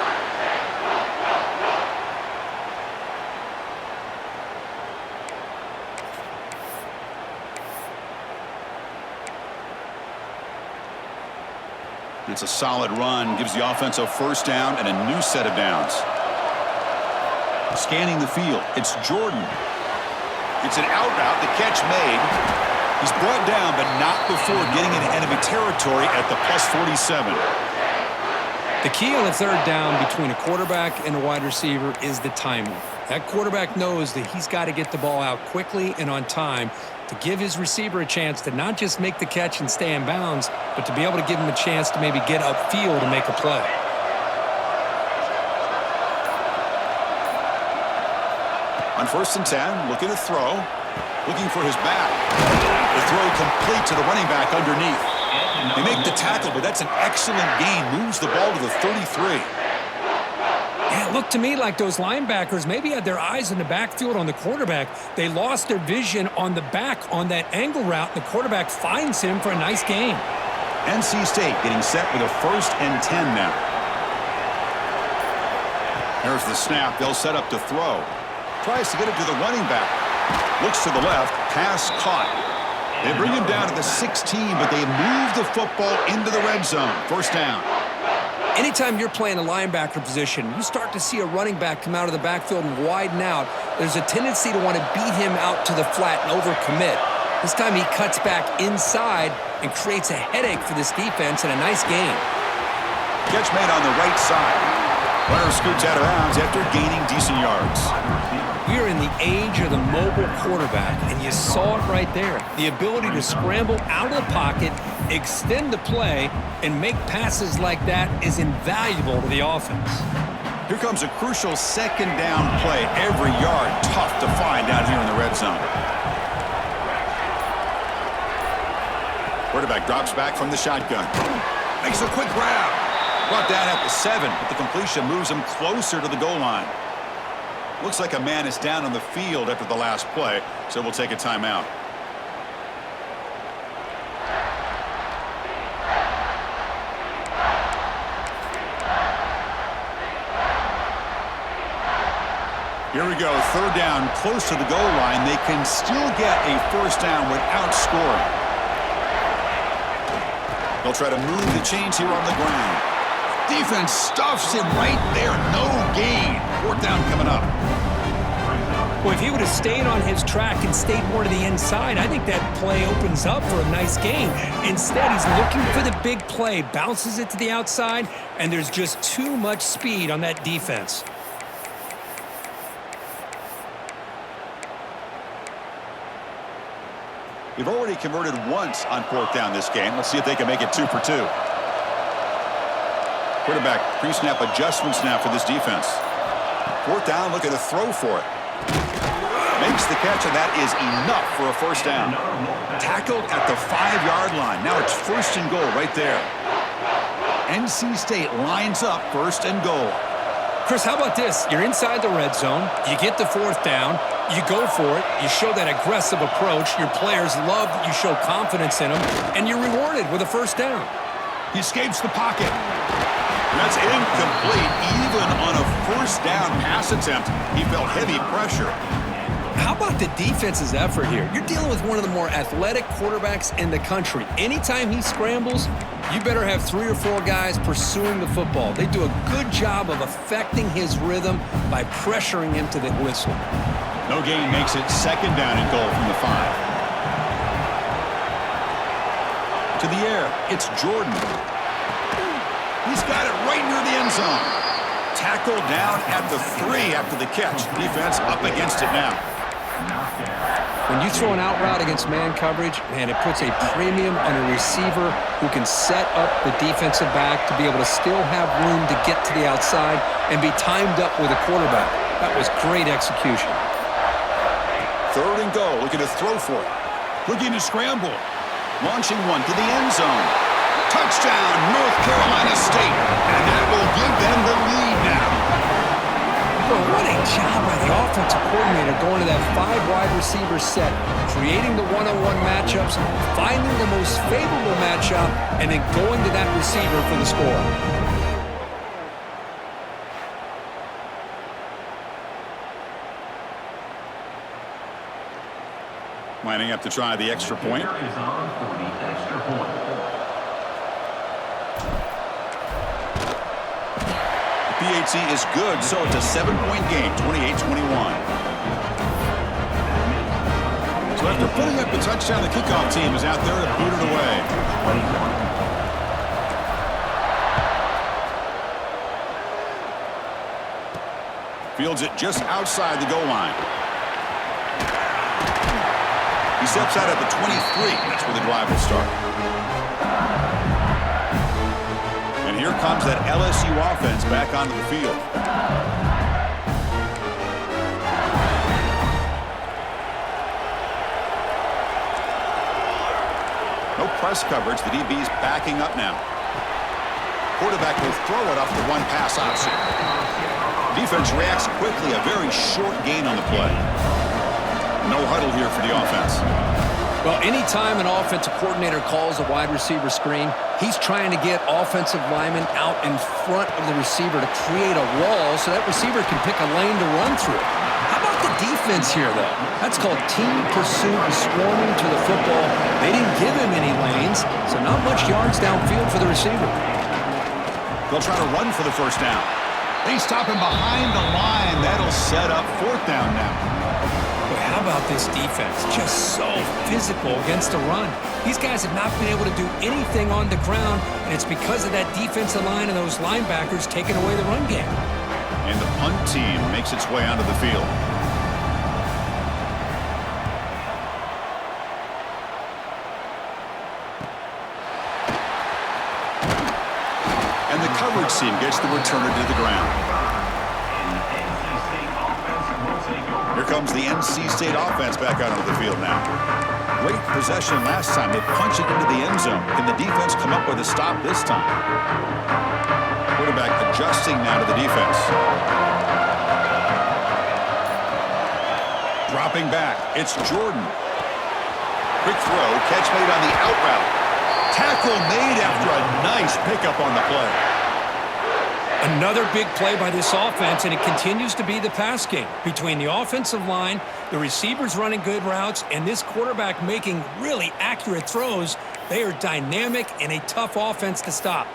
It's a solid run, gives the offense a first down and a new set of downs. Scanning the field, it's Jordan. It's an out route, the catch made. He's brought down, but not before getting into enemy territory at the +47. The key on the third down between a quarterback and a wide receiver is the timing. That quarterback knows that he's got to get the ball out quickly and on time to give his receiver a chance to not just make the catch and stay in bounds, but to be able to give him a chance to maybe get upfield and make a play. On 1st and 10, looking to throw. Looking for his back. The throw complete to the running back underneath. They make the tackle, but that's an excellent gain. Moves the ball to the 33. Yeah, it looked to me like those linebackers maybe had their eyes in the backfield on the quarterback. They lost their vision on the back on that angle route. The quarterback finds him for a nice gain. NC State getting set with a 1st and 10 now. There's the snap. They'll set up to throw. Tries to get it to the running back. Looks to the left. Pass caught. They bring him down to the 16, but they move the football into the red zone. First down. Anytime you're playing a linebacker position, you start to see a running back come out of the backfield and widen out. There's a tendency to want to beat him out to the flat and overcommit. This time he cuts back inside and creates a headache for this defense and a nice gain. Catch made on the right side. Runner scoots out of bounds after gaining decent yards. We are in the age of the mobile quarterback, and you saw it right there. The ability to scramble out of the pocket, extend the play, and make passes like that is invaluable to the offense. Here comes a crucial second down play. Every yard tough to find down here in the red zone. Quarterback drops back from the shotgun. Makes a quick grab. Brought down at the 7, but the completion moves him closer to the goal line. Looks like a man is down on the field after the last play, so we'll take a timeout. Here we go, third down, close to the goal line. They can still get a first down without scoring. They'll try to move the chains here on the ground. Defense stuffs him right there. No gain. Fourth down coming up. Well, if he would have stayed on his track and stayed more to the inside, I think that play opens up for a nice gain. Instead, he's looking for the big play, bounces it to the outside, and there's just too much speed on that defense. They've already converted once on fourth down this game. Let's see if they can make it 2 for 2. Quarterback pre-snap adjustments now for this defense. Fourth down, looking to throw for it. Makes the catch, and that is enough for a first down. Tackled at the 5-yard line. Now it's 1st and goal right there. NC State lines up 1st and goal. Chris, how about this? You're inside the red zone. You get the fourth down. You go for it. You show that aggressive approach. Your players love that you show confidence in them, and you're rewarded with a first down. He escapes the pocket. And that's incomplete. Even on a first down pass attempt, he felt heavy pressure. How about the defense's effort here? You're dealing with one of the more athletic quarterbacks in the country. Anytime he scrambles, you better have 3 or 4 guys pursuing the football. They do a good job of affecting his rhythm by pressuring him to the whistle. No gain makes it 2nd down and goal from the 5. To the air, it's Jordan. He's got it right near the end zone. Tackled down at the 3 after the catch. Defense up against it now. When you throw an out route against man coverage, man, it puts a premium on a receiver who can set up the defensive back to be able to still have room to get to the outside and be timed up with a quarterback. That was great execution. 3rd and goal, looking to throw for it. Looking to scramble. Launching one to the end zone. Touchdown, North Carolina State. And that will give them the lead now. Well, what a job by the offensive coordinator going to that 5-wide receiver set, creating the one-on-one matchups, finding the most favorable matchup, and then going to that receiver for the score. Lining up to try the extra point. PAT is good, so it's a 7-point game, 28-21. So after putting up the touchdown, the kickoff team is out there to boot it away. Fields it just outside the goal line. He steps out at the 23. That's where the drive will start. And here comes that LSU offense back onto the field. No press coverage. The DB's backing up now. Quarterback will throw it off the one pass option. Defense reacts quickly. A very short gain on the play. No huddle here for the offense. Well, anytime an offensive coordinator calls a wide receiver screen, he's trying to get offensive linemen out in front of the receiver to create a wall so that receiver can pick a lane to run through. How about the defense here, though? That's called team pursuit and swarming to the football. They didn't give him any lanes, so not much yards downfield for the receiver. They'll try to run for the first down. They stop him behind the line. That'll set up 4th down now. But how about this defense? Just so physical against the run. These guys have not been able to do anything on the ground, and it's because of that defensive line and those linebackers taking away the run game. And the punt team makes its way onto the field. And the coverage team gets the returner to the ground. Here comes the NC State offense back out onto the field now. Great possession last time. They punch it into the end zone. Can the defense come up with a stop this time? Quarterback adjusting now to the defense. Dropping back. It's Jordan. Quick throw. Catch made on the out route. Tackle made after a nice pickup on the play. Another big play by this offense, and it continues to be the pass game. Between the offensive line, the receivers running good routes, and this quarterback making really accurate throws, they are dynamic and a tough offense to stop.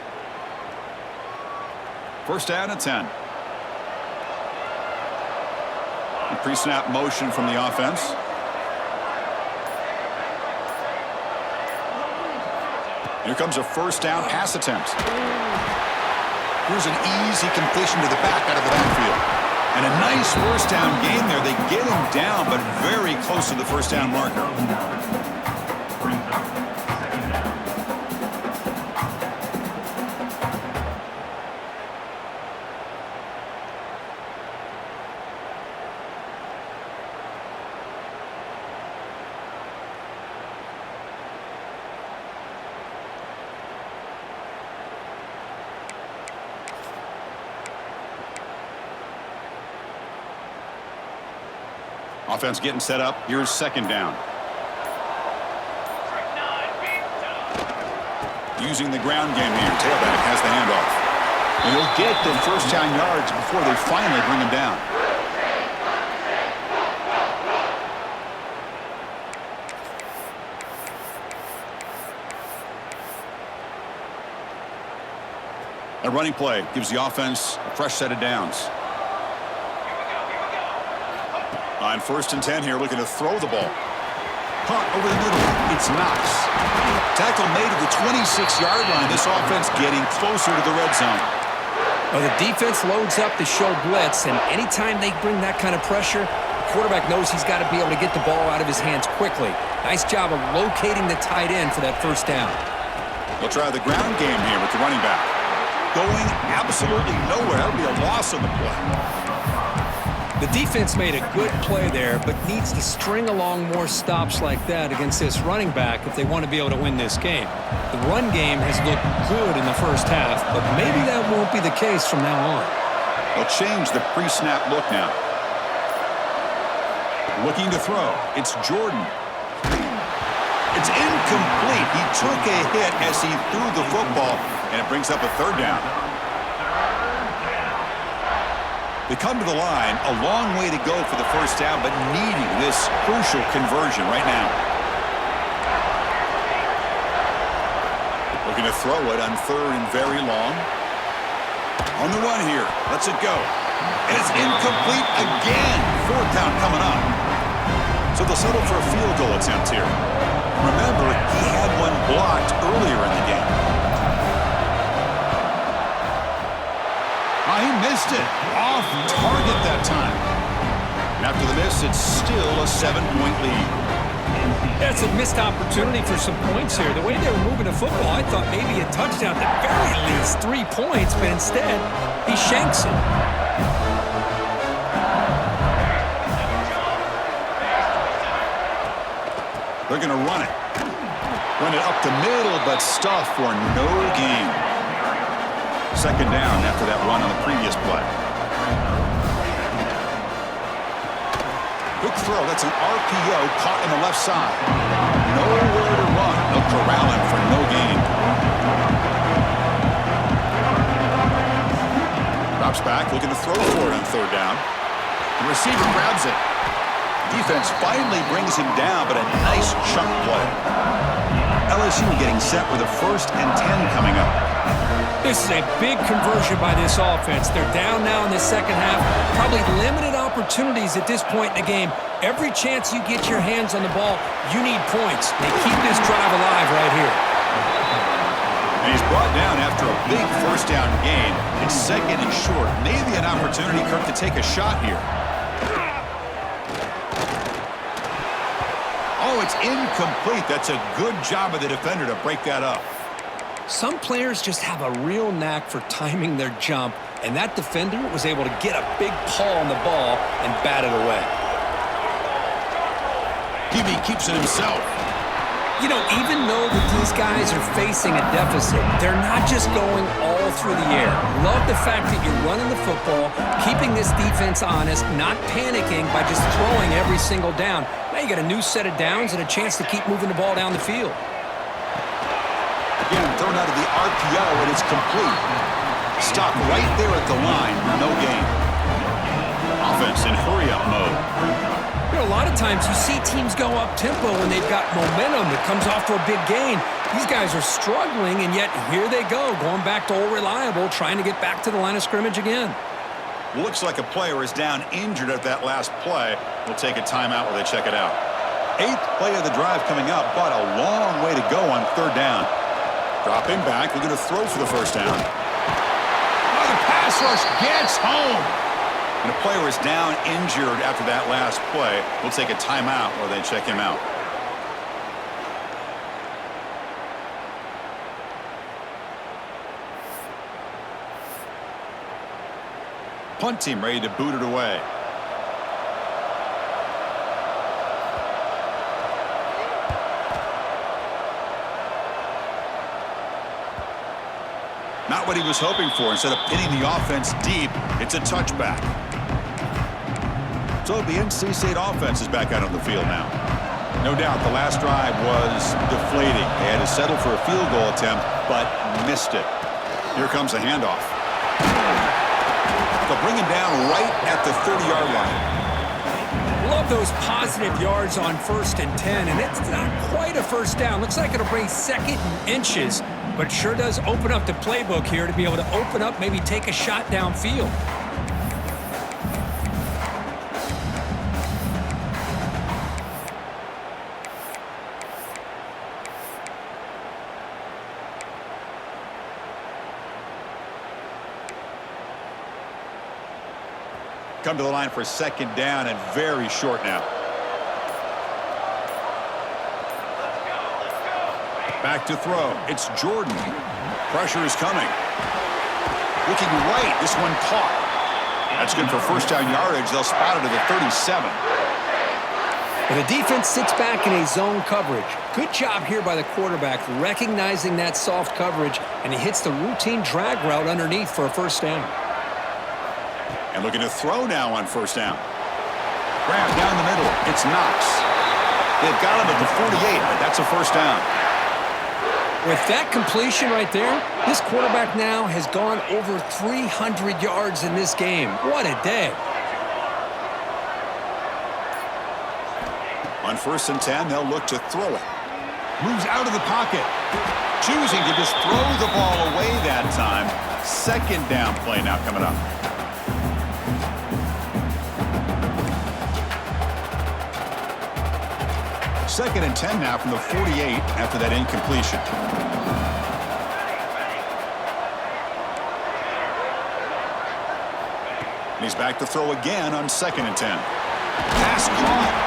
1st down and 10. Pre-snap motion from the offense. Here comes a 1st down pass attempt. Here's an easy completion to the back out of the backfield. And a nice 1st down gain there. They get him down, but very close to the 1st down marker. Offense getting set up. Here's 2nd down. Using the ground game here. Tailback has the handoff. And he'll get the 1st down yards before they finally bring him down. A running play gives the offense a fresh set of downs. On 1st and 10 here, looking to throw the ball. Punt over the middle. It's Knox. Tackle made at the 26-yard line. This offense getting closer to the red zone. Well, the defense loads up to show blitz, and anytime they bring that kind of pressure, quarterback knows he's got to be able to get the ball out of his hands quickly. Nice job of locating the tight end for that first down. We'll try the ground game here with the running back. Going absolutely nowhere. That'll be a loss on the play. The defense made a good play there, but needs to string along more stops like that against this running back if they want to be able to win this game. The run game has looked good in the first half, but maybe that won't be the case from now on. They'll change the pre-snap look now. Looking to throw. It's Jordan. It's incomplete. He took a hit as he threw the football, and it brings up a third down. They come to the line, a long way to go for the first down, but needing this crucial conversion right now. Looking to throw it on third and very long. On the run here, lets it go. And it's incomplete again. Fourth down coming up. So they'll settle for a field goal attempt here. Remember, he had one blocked earlier in the game. He missed it. Off target that time. And after the miss, it's still a 7-point lead. That's a missed opportunity for some points here. The way they were moving the football, I thought maybe a touchdown, at the very least 3 points, but instead, he shanks it. They're going to run it. Run it up the middle, but stuff for no gain. Second down after that run on the previous play. Quick throw. That's an RPO caught in the left side. Nowhere to run. They'll corral him for no gain. Drops back, looking to throw for it on third down. The receiver grabs it. Defense finally brings him down, but a nice chunk play. LSU getting set with a 1st and 10 coming up. This is a big conversion by this offense. They're down now in the second half. Probably limited opportunities at this point in the game. Every chance you get your hands on the ball, you need points. They keep this drive alive right here. And he's brought down after a big first down gain. It's second and short. Maybe an opportunity, Kirk, to take a shot here. Oh, it's incomplete. That's a good job of the defender to break that up. Some players just have a real knack for timing their jump, and that defender was able to get a big paw on the ball and bat it away. DB keeps it himself. You know, even though that these guys are facing a deficit, they're not just going all through the air. Love the fact that you're running the football, keeping this defense honest, not panicking by just throwing every single down. Now you got a new set of downs and a chance to keep moving the ball down the field. Again, thrown out of the RPO, and it's complete. Stop right there at the line. No gain. Offense in hurry-up mode. You know, a lot of times you see teams go up-tempo when they've got momentum that comes off to a big gain. These guys are struggling, and yet here they go, going back to old reliable, trying to get back to the line of scrimmage again. Looks like a player is down injured at that last play. We'll take a timeout while they check it out. 8th play of the drive coming up, but a long way to go on third down. Dropping back, we're going to throw for the first down. Oh, the pass rush gets home. And a player is down injured after that last play. We'll take a timeout while they check him out. Punt team ready to boot it away. Not what he was hoping for. Instead of pinning the offense deep, it's a touchback. So the NC State offense is back out on the field now. No doubt the last drive was deflating. They had to settle for a field goal attempt, but missed it. Here comes the handoff. They'll bring him down right at the 30-yard line. Love those positive yards on 1st and 10, and it's not quite a first down. Looks like it'll bring 2nd and inches, but sure does open up the playbook here to be able to open up, maybe take a shot downfield. Come to the line for second down and very short now. Back to throw. It's Jordan. Pressure is coming. Looking right. This one caught. That's good for first down yardage. They'll spot it at the 37. And the defense sits back in a zone coverage. Good job here by the quarterback recognizing that soft coverage, and he hits the routine drag route underneath for a first down. And looking to throw now on first down. Grab down the middle. It's Knox. They've got him at the 48, but that's a first down. With that completion right there, this quarterback now has gone over 300 yards in this game. What a day. On 1st and 10, they'll look to throw it. Moves out of the pocket. Choosing to just throw the ball away that time. Second down play now coming up. Second and 10 now from the 48 after that incompletion. And he's back to throw again on 2nd and 10. Pass caught.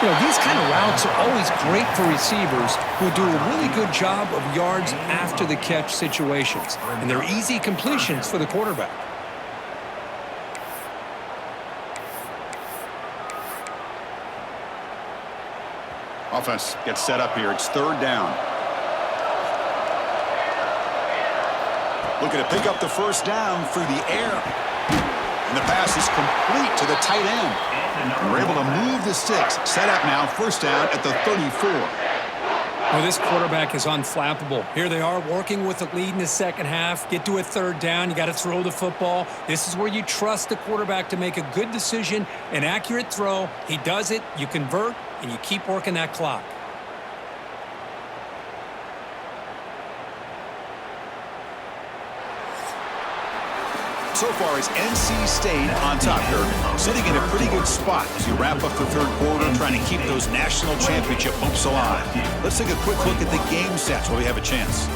You know, these kind of routes are always great for receivers who do a really good job of yards after the catch situations. And they're easy completions for the quarterback. Offense gets set up here. It's 3rd down. Looking to pick up the first down through the air. And the pass is complete to the tight end. And we're able to move the sticks. Set up now, first down at the 34. Well, this quarterback is unflappable. Here they are working with the lead in the second half. Get to a 3rd down. You got to throw the football. This is where you trust the quarterback to make a good decision, an accurate throw. He does it, you convert, and you keep working that clock. So far, it's NC State on top here, sitting in a pretty good spot as you wrap up the 3rd quarter, trying to keep those national championship hopes alive. Let's take a quick look at the game sets while we have a chance.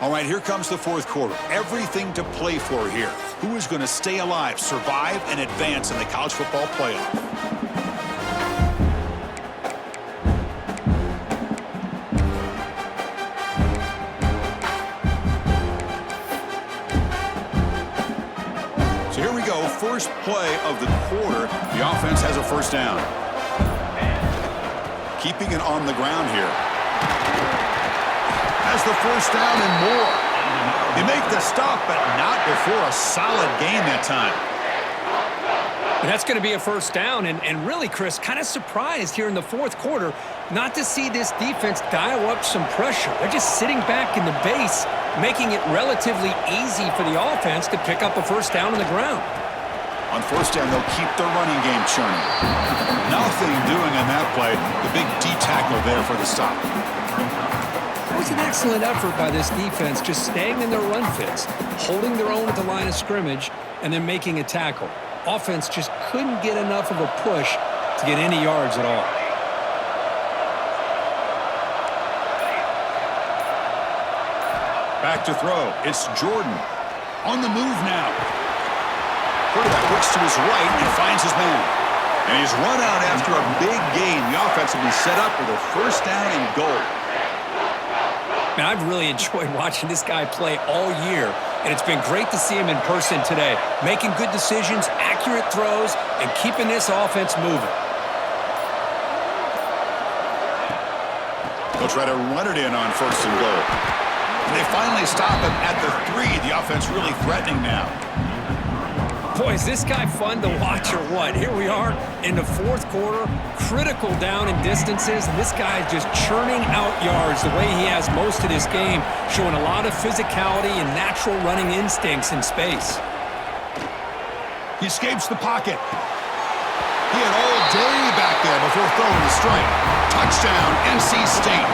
All right, here comes the 4th quarter. Everything to play for here. Who is going to stay alive, survive, and advance in the college football playoff? First play of the quarter, the offense has a first down. Keeping it on the ground here. Has the first down and more. They make the stop, but not before a solid gain that time. And that's going to be a first down. And really, Chris, kind of surprised here in the 4th quarter not to see this defense dial up some pressure. They're just sitting back in the base, making it relatively easy for the offense to pick up a first down on the ground. On first down, they'll keep their running game churning. Nothing doing on that play. The big D tackle there for the stop. It was an excellent effort by this defense, just staying in their run fits, holding their own at the line of scrimmage, and then making a tackle. Offense just couldn't get enough of a push to get any yards at all. Back to throw. It's Jordan. On the move now. Quarterback looks to his right and finds his man. And he's run out after a big gain. The offense will be set up with a first down and goal. Man, I've really enjoyed watching this guy play all year, and it's been great to see him in person today, making good decisions, accurate throws, and keeping this offense moving. They'll try to run it in on first and goal. And they finally stop him at the 3. The offense really threatening now. Boy, is this guy fun to watch or what? Here we are in the 4th quarter, critical down in distances, and this guy is just churning out yards the way he has most of this game, showing a lot of physicality and natural running instincts in space. He escapes the pocket. He had all day back there before throwing the strike. Touchdown, NC State.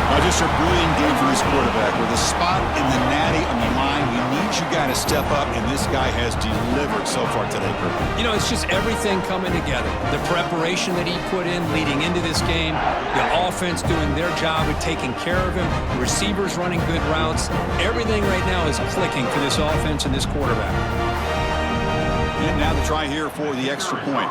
Now just a brilliant game for his quarterback with a spot in the natty on the line. We need you got to step up, and this guy has delivered so far today, Kurt. You know, it's just everything coming together. The preparation that he put in leading into this game, the offense doing their job of taking care of him, the receivers running good routes. Everything right now is clicking for this offense and this quarterback. And now the try here for the extra point.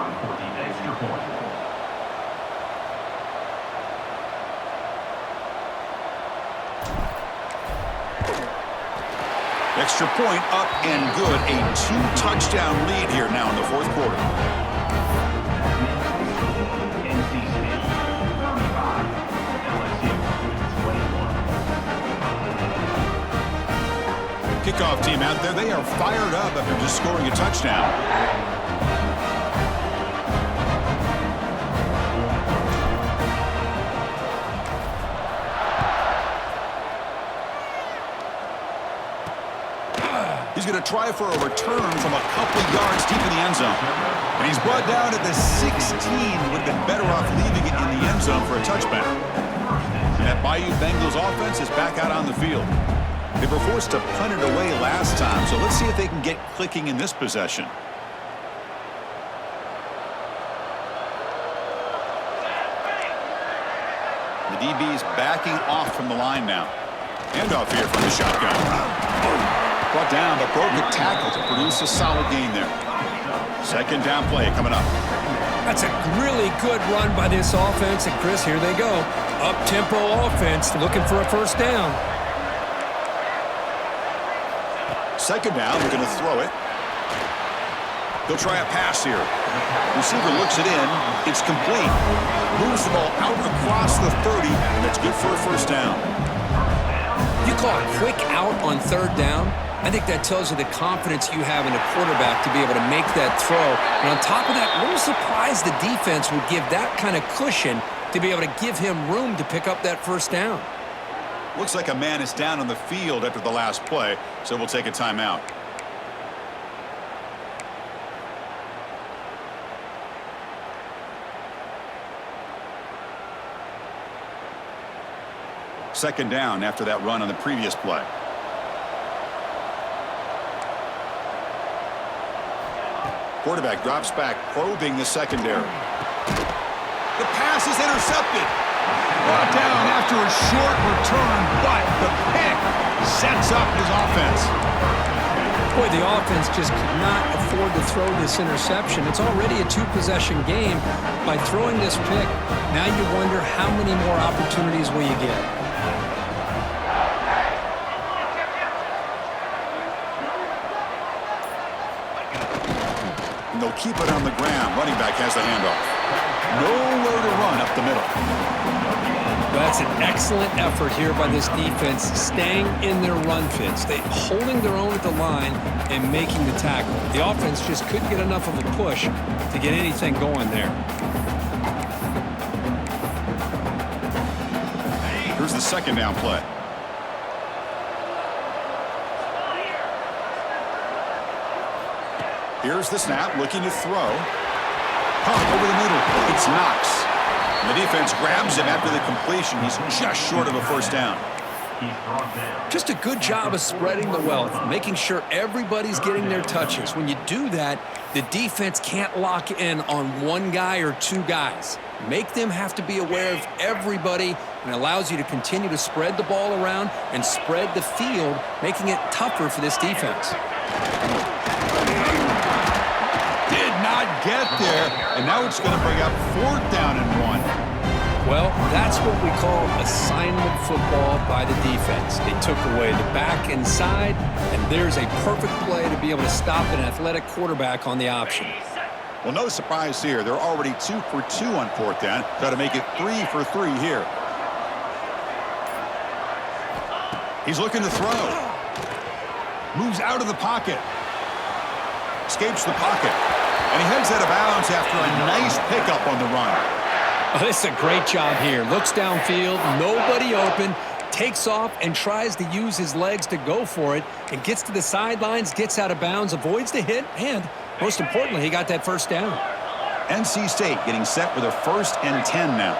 Extra point up and good. A 2-touchdown lead here now in the fourth quarter. Kickoff team out there. They are fired up after just scoring a touchdown. He's going to try for a return from a couple yards deep in the end zone. And he's brought down at the 16. Would have been better off leaving it in the end zone for a touchback. And that Bayou Bengals offense is back out on the field. They were forced to punt it away last time, so let's see if they can get clicking in this possession. The DB's backing off from the line now. Handoff here from the shotgun. Brought down, but broke a tackle to produce a solid gain there. Second down play coming up. That's a really good run by this offense. And, Chris, here they go. Up-tempo offense looking for a first down. Second down, they're going to throw it. They'll try a pass here. Receiver looks it in. It's complete. Moves the ball out across the 30, and it's good for a first down. You call a quick out on third down? I think that tells you the confidence you have in a quarterback to be able to make that throw. And on top of that, a little surprised the defense would give that kind of cushion to be able to give him room to pick up that first down. Looks like a man is down on the field after the last play, so we'll take a timeout. Second down after that run on the previous play. Quarterback drops back, probing the secondary. The pass is intercepted. Brought down after a short return, but the pick sets up his offense. Boy, the offense just could not afford to throw this interception. It's already a two-possession game. By throwing this pick, now you wonder how many more opportunities will you get. And they'll keep it on the ground. Running back has the handoff. Nowhere to run up the middle. That's an excellent effort here by this defense, staying in their run fits. They holding their own at the line and making the tackle. The offense just couldn't get enough of a push to get anything going there. Here's the second down play. Here's the snap, looking to throw. Pump over the middle. It's Knox. And the defense grabs him after the completion. He's just short of a first down. Just a good job of spreading the wealth, making sure everybody's getting their touches. When you do that, the defense can't lock in on one guy or two guys. Make them have to be aware of everybody, and allows you to continue to spread the ball around and spread the field, making it tougher for this defense. Did not get there, and now it's going to bring up fourth down and 1. Well, that's what we call assignment football by the defense. They took away the back inside, and there's a perfect play to be able to stop an athletic quarterback on the option. Well, no surprise here. They're already 2 for 2 on fourth down. Got to make it 3 for 3 here. He's looking to throw. Moves out of the pocket. Escapes the pocket. And he heads out of bounds after a nice pickup on the run. Oh, this is a great job here. Looks downfield, nobody open, takes off and tries to use his legs to go for it, and gets to the sidelines, gets out of bounds, avoids the hit, and most importantly, he got that first down. NC State getting set with a 1st and 10 now.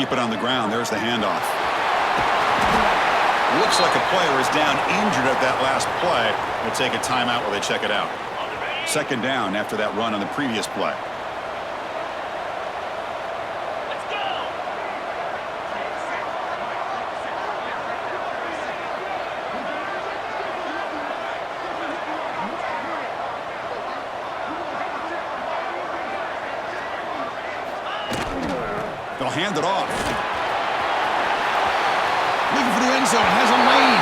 keep it on the ground. There's the handoff. Looks like a player is down injured at that last play. We'll take a timeout while they check it out. Second down after that run on the previous play. They'll hand it off. Looking for the end zone. Has a lane.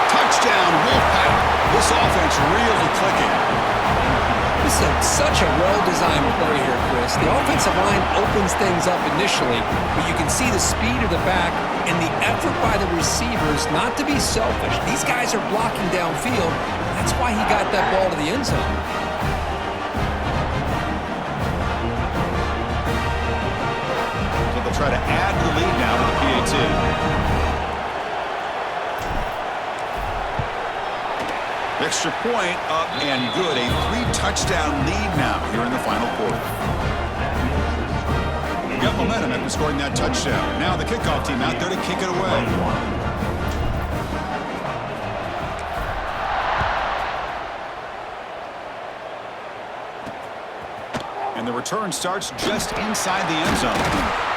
Touchdown, Wolfpack. This offense really clicking. This is such a well-designed play here, Chris. The offensive line opens things up initially, but you can see the speed of the back and the effort by the receivers not to be selfish. These guys are blocking downfield. That's why he got that ball to the end zone. Try to add to the lead now with the PAT. Extra point up and good. A 3-touchdown lead now here in the final quarter. We got momentum after scoring that touchdown. Now the kickoff team out there to kick it away. And the return starts just inside the end zone.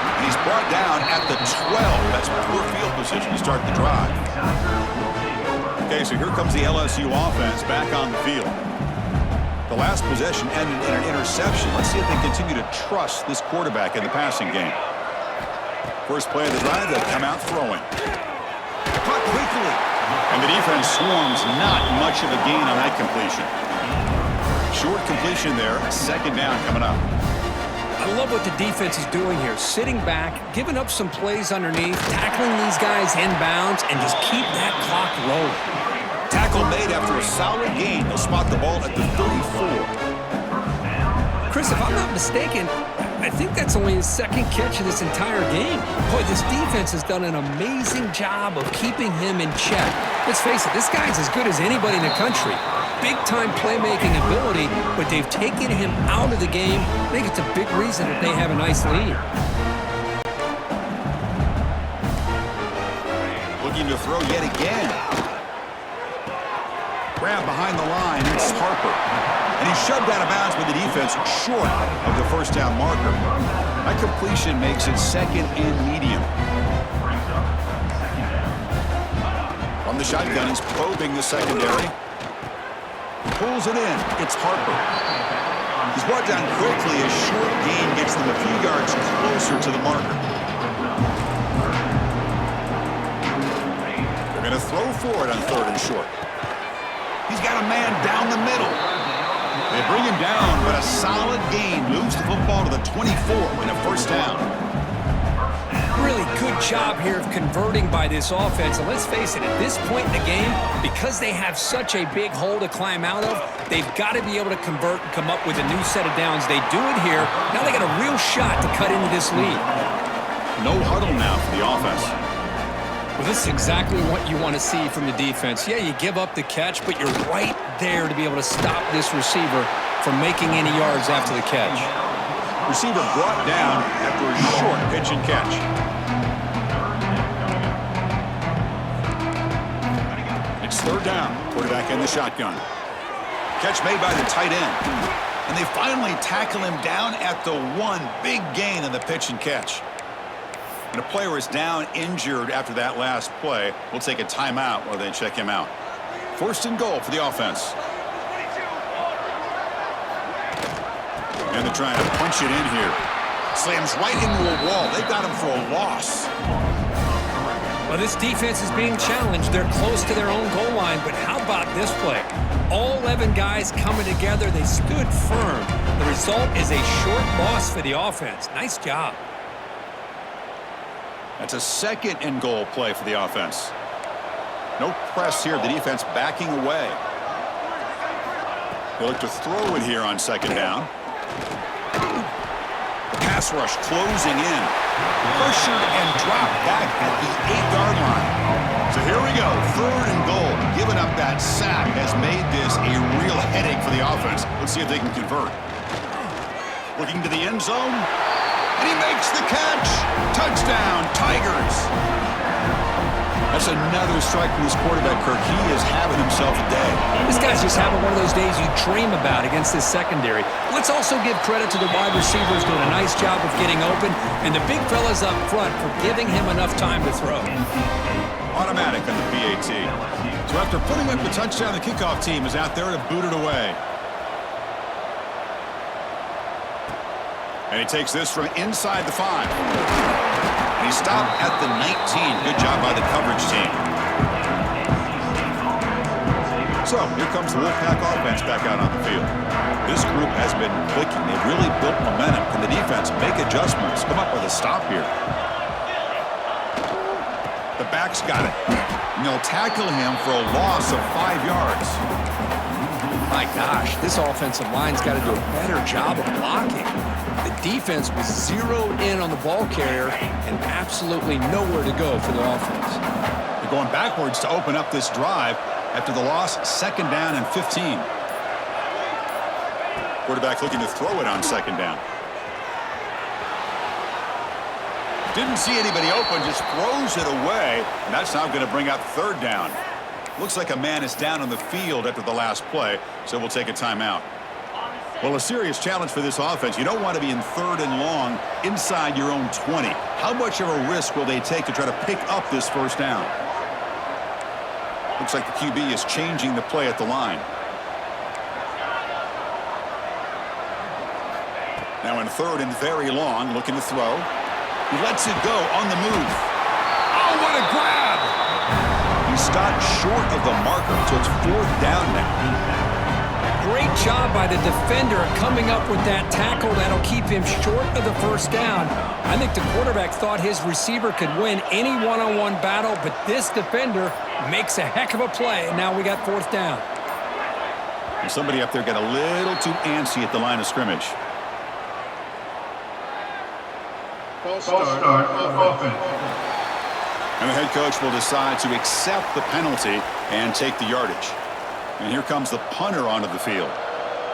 And he's brought down at the 12. That's poor field position to start the drive. Okay, so here comes the LSU offense back on the field. The last possession ended in an interception. Let's see if they continue to trust this quarterback in the passing game. First play of the drive, they'll come out throwing. Caught quickly. And the defense swarms, not much of a gain on that completion. Short completion there, second down coming up. I love what the defense is doing here. Sitting back, giving up some plays underneath, tackling these guys inbounds, and just keep that clock rolling. Tackle made after a solid gain. They'll spot the ball at the 34. Chris, if I'm not mistaken, I think that's only his second catch of this entire game. Boy, this defense has done an amazing job of keeping him in check. Let's face it, this guy's as good as anybody in the country. Big-time playmaking ability, but they've taken him out of the game. I think it's a big reason that they have a nice lead. Looking to throw yet again. Grab behind the line, it's Harper. And he's shoved out of bounds with the defense short of the first down marker. That completion makes it second and medium. From the shotgun, he's probing the secondary. Pulls it in. It's Harper. He's brought down quickly. A short gain gets them a few yards closer to the marker. They're going to throw for it on third and short. He's got a man down the middle. They bring him down, but a solid gain moves the football to the 24 and a first down. Really good job here of converting by this offense. And let's face it, at this point in the game, because they have such a big hole to climb out of, they've got to be able to convert and come up with a new set of downs. They do it here. Now they got a real shot to cut into this lead. No huddle now for the offense. Well, this is exactly what you want to see from the defense. Yeah, you give up the catch, but you're right there to be able to stop this receiver from making any yards after the catch. Receiver brought down after a short pitch and catch. It's third down. Quarterback in the shotgun. Catch made by the tight end. And they finally tackle him down at the 1. Big gain in the pitch and catch. And a player is down injured after that last play. We'll take a timeout while they check him out. First and goal for the offense. And they're trying to punch it in here. Slams right into a wall. They got him for a loss. Well, this defense is being challenged. They're close to their own goal line, but how about this play? All 11 guys coming together. They stood firm. The result is a short loss for the offense. Nice job. That's a second and goal play for the offense. No press here. The defense backing away. They look to throw it here on second down. Pass rush closing in. Pressured and dropped back at the 8-yard line. So here we go. Third and goal. Giving up that sack has made this a real headache for the offense. Let's see if they can convert. Looking to the end zone. And he makes the catch. Touchdown, Tigers. That's another strike from this quarterback, Kirk. He is having himself a day. This guy's just having one of those days you dream about against this secondary. Let's also give credit to the wide receivers doing a nice job of getting open, and the big fellas up front for giving him enough time to throw. Automatic on the PAT. So after putting up the touchdown, the kickoff team is out there to boot it away. And he takes this from inside the 5. He stopped at the 19. Good job by the coverage team. So here comes the Wolfpack offense back out on the field. This group has been clicking. They've really built momentum. Can the defense make adjustments? Come up with a stop here. The back's got it. And they'll tackle him for a loss of 5 yards. My gosh, this offensive line's got to do a better job of blocking. The defense was zeroed in on the ball carrier and absolutely nowhere to go for the offense. They're going backwards to open up this drive after the loss, 2nd down and 15. Quarterback looking to throw it on 2nd down. Didn't see anybody open, just throws it away, and that's now going to bring up 3rd down. Looks like a man is down on the field after the last play, so we'll take a timeout. Well, a serious challenge for this offense. You don't want to be in 3rd and long inside your own 20. How much of a risk will they take to try to pick up this 1st down? Looks like the QB is changing the play at the line. Now in 3rd and very long, looking to throw. He lets it go on the move. Oh, what a grab! He stopped short of the marker, so it's 4th down now. Great job by the defender coming up with that tackle that'll keep him short of the 1st down. I think the quarterback thought his receiver could win any one-on-one battle, but this defender makes a heck of a play, and now we got 4th down. And somebody up there got a little too antsy at the line of scrimmage. False start offense. And the head coach will decide to accept the penalty and take the yardage. And here comes the punter onto the field.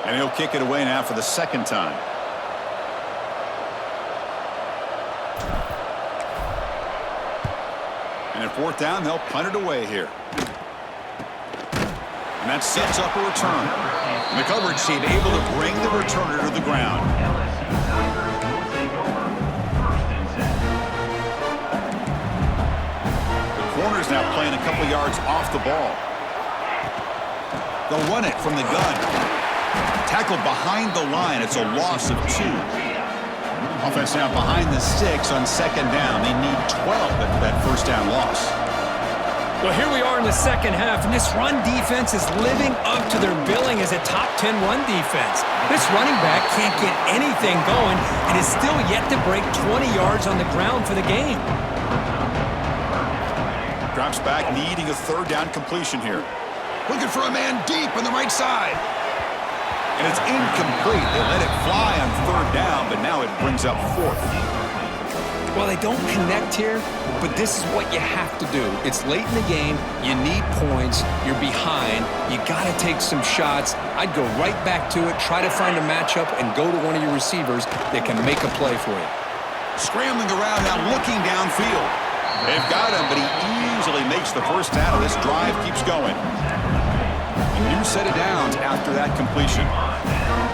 And he'll kick it away now for the 2nd time. And at 4th down, they'll punt it away here. And that sets up a return. And the coverage team able to bring the returner to the ground. The corner's now playing a couple yards off the ball. They'll run it from the gun. Tackled behind the line. It's a loss of 2. Offense now behind the 6 on 2nd down. They need 12 after that 1st down loss. Well, here we are in the 2nd half, and this run defense is living up to their billing as a top 10 run defense. This running back can't get anything going and is still yet to break 20 yards on the ground for the game. Drops back, needing a 3rd down completion here. Looking for a man deep on the right side. And it's incomplete. They let it fly on 3rd down, but now it brings up 4th. Well, they don't connect here, but this is what you have to do. It's late in the game. You need points. You're behind. You got to take some shots. I'd go right back to it, try to find a matchup, and go to one of your receivers that can make a play for you. Scrambling around now, looking downfield. They've got him, but he easily makes the 1st down. This drive keeps going. A new set of downs after that completion.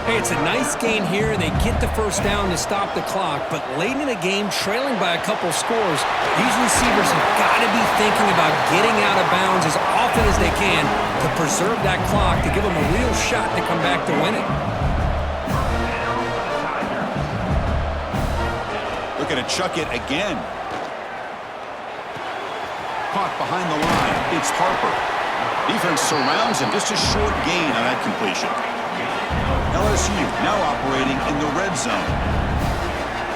Hey, it's a nice gain here, and they get the 1st down to stop the clock, but late in the game, trailing by a couple scores, these receivers have got to be thinking about getting out of bounds as often as they can to preserve that clock, to give them a real shot to come back to win it. Looking to chuck it again. Caught behind the line. It's Harper. Defense surrounds him. Just a short gain on that completion. LSU now operating in the red zone.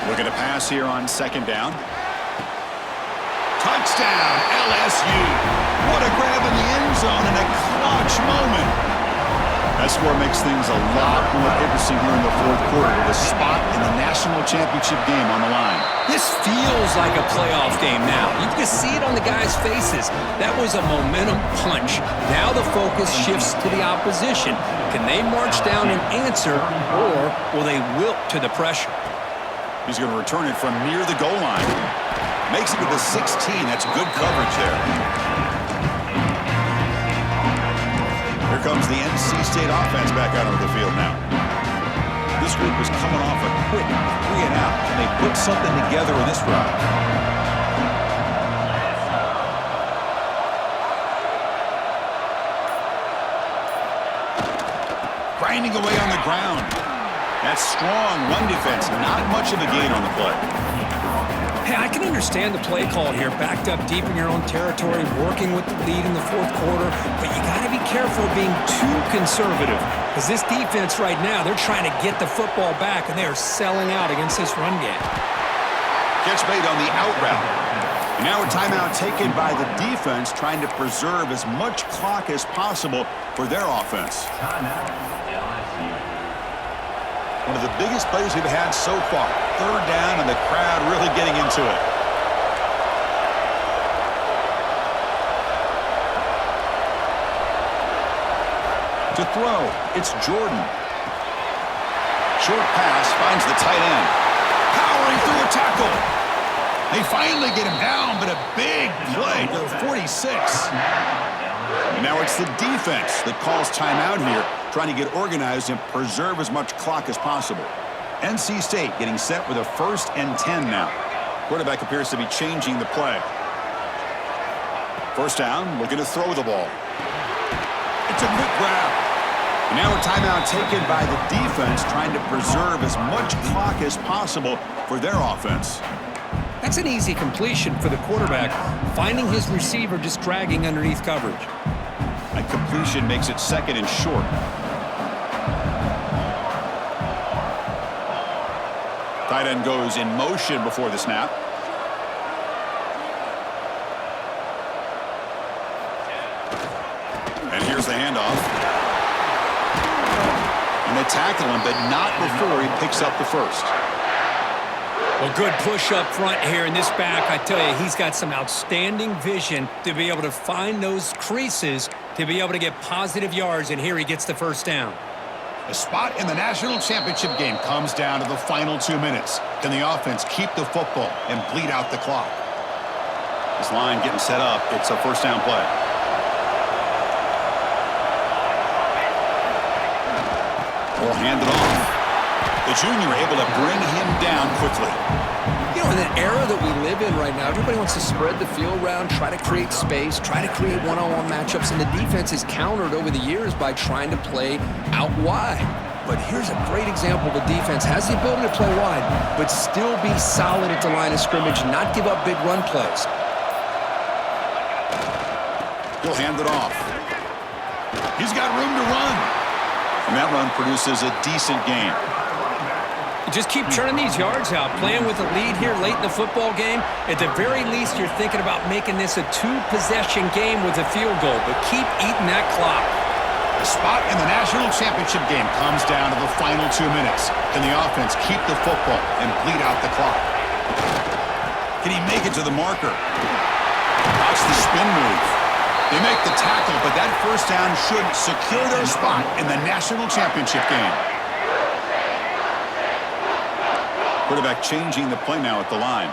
Looking to pass here on 2nd down. Touchdown, LSU. What a grab in the end zone and a clutch moment. That score makes things a lot more interesting here in the 4th quarter with a spot in the national championship game on the line. This feels like a playoff game now. You can just see it on the guys' faces. That was a momentum punch. Now the focus shifts to the opposition. Can they march down and answer, or will they wilt to the pressure? He's going to return it from near the goal line. Makes it to the 16. That's good coverage there. Here comes the NC State offense back out onto the field now. This group was coming off a quick 3-and-out, and they put something together in this drive. Grinding away on the ground. That's strong run defense. Not much of a gain on the play. Hey, I can understand the play call here, backed up deep in your own territory, working with the lead in the fourth quarter, but you got to be careful of being too conservative, because this defense right now, they're trying to get the football back, and they are selling out against this run game. Catch made on the out route. And now a timeout taken by the defense, trying to preserve as much clock as possible for their offense. One of the biggest plays we've had so far. Third down, and the crowd really getting into it. To throw, it's Jordan. Short pass finds the tight end. Powering through a tackle. They finally get him down, but a big play to the 46. And now it's the defense that calls timeout here, trying to get organized and preserve as much clock as possible. NC State getting set with a 1st and 10 now. Quarterback appears to be changing the play. First down, looking to throw the ball. It's a quick grab. And now a timeout taken by the defense, trying to preserve as much clock as possible for their offense. That's an easy completion for the quarterback, finding his receiver just dragging underneath coverage. A completion makes it 2nd and short. Tight end goes in motion before the snap. And here's the handoff. And they tackle him, but not before he picks up the first. Well, good push up front here in this back. I tell you, he's got some outstanding vision to be able to find those creases, to be able to get positive yards, and here he gets the first down. The spot in the national championship game comes down to the final 2 minutes. Can the offense keep the football and bleed out the clock? This line getting set up. It's a first down play. Will hand it off. The junior able to bring him down quickly. You know, in an era that we live in right now, everybody wants to spread the field around, try to create space, try to create one-on-one matchups, and the defense is countered over the years by trying to play out wide. But here's a great example. The defense has the ability to play wide, but still be solid at the line of scrimmage, not give up big run plays. He'll hand it off. He's got room to run. And that run produces a decent gain. Just keep churning these yards out, playing with a lead here late in the football game. At the very least, you're thinking about making this a 2-possession game with a field goal, but keep eating that clock. The spot in the national championship game comes down to the final 2 minutes. Can the offense keep the football and bleed out the clock? Can he make it to the marker? Watch the spin move. They make the tackle, but that first down should secure their spot in the national championship game. Quarterback changing the play now at the line.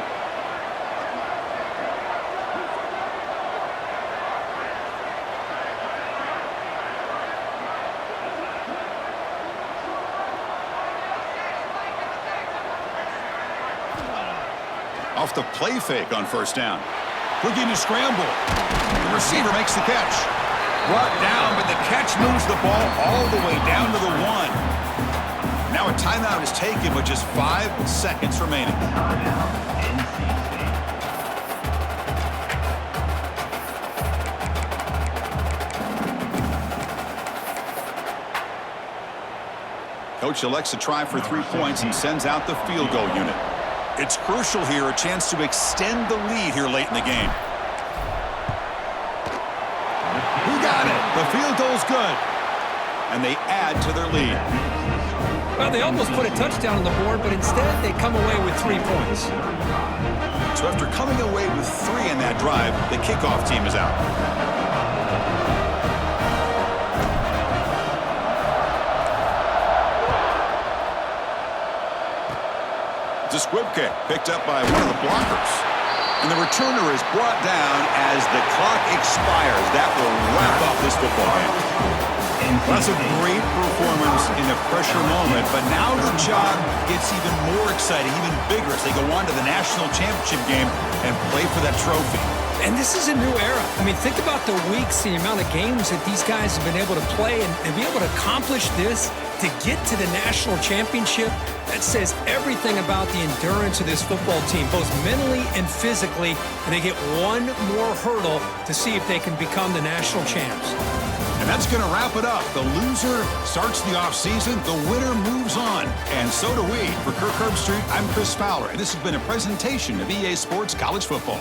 Off the play fake on first down. Looking to scramble. The receiver makes the catch. Brought down, but the catch moves the ball all the way down to the 1. Now a timeout is taken with just 5 seconds remaining. Coach elects to try for 3 points and sends out the field goal unit. It's crucial here, a chance to extend the lead here late in the game. Who got it? The field goal's good. And they add to their lead. Well, they almost put a touchdown on the board, but instead they come away with 3 points. So after coming away with 3 in that drive, the kickoff team is out. It's a squib kick picked up by one of the blockers. And the returner is brought down as the clock expires. That will wrap up this football game. That's a great performance in a pressure moment, but now the job gets even more exciting, even bigger as they go on to the national championship game and play for that trophy. And this is a new era. I mean, think about the weeks, the amount of games that these guys have been able to play and be able to accomplish this, to get to the national championship. That says everything about the endurance of this football team, both mentally and physically. And they get one more hurdle to see if they can become the national champs. And that's going to wrap it up. The loser starts the offseason. The winner moves on. And so do we. For Kirk Herbstreit, I'm Chris Fowler. And this has been a presentation of EA Sports College Football.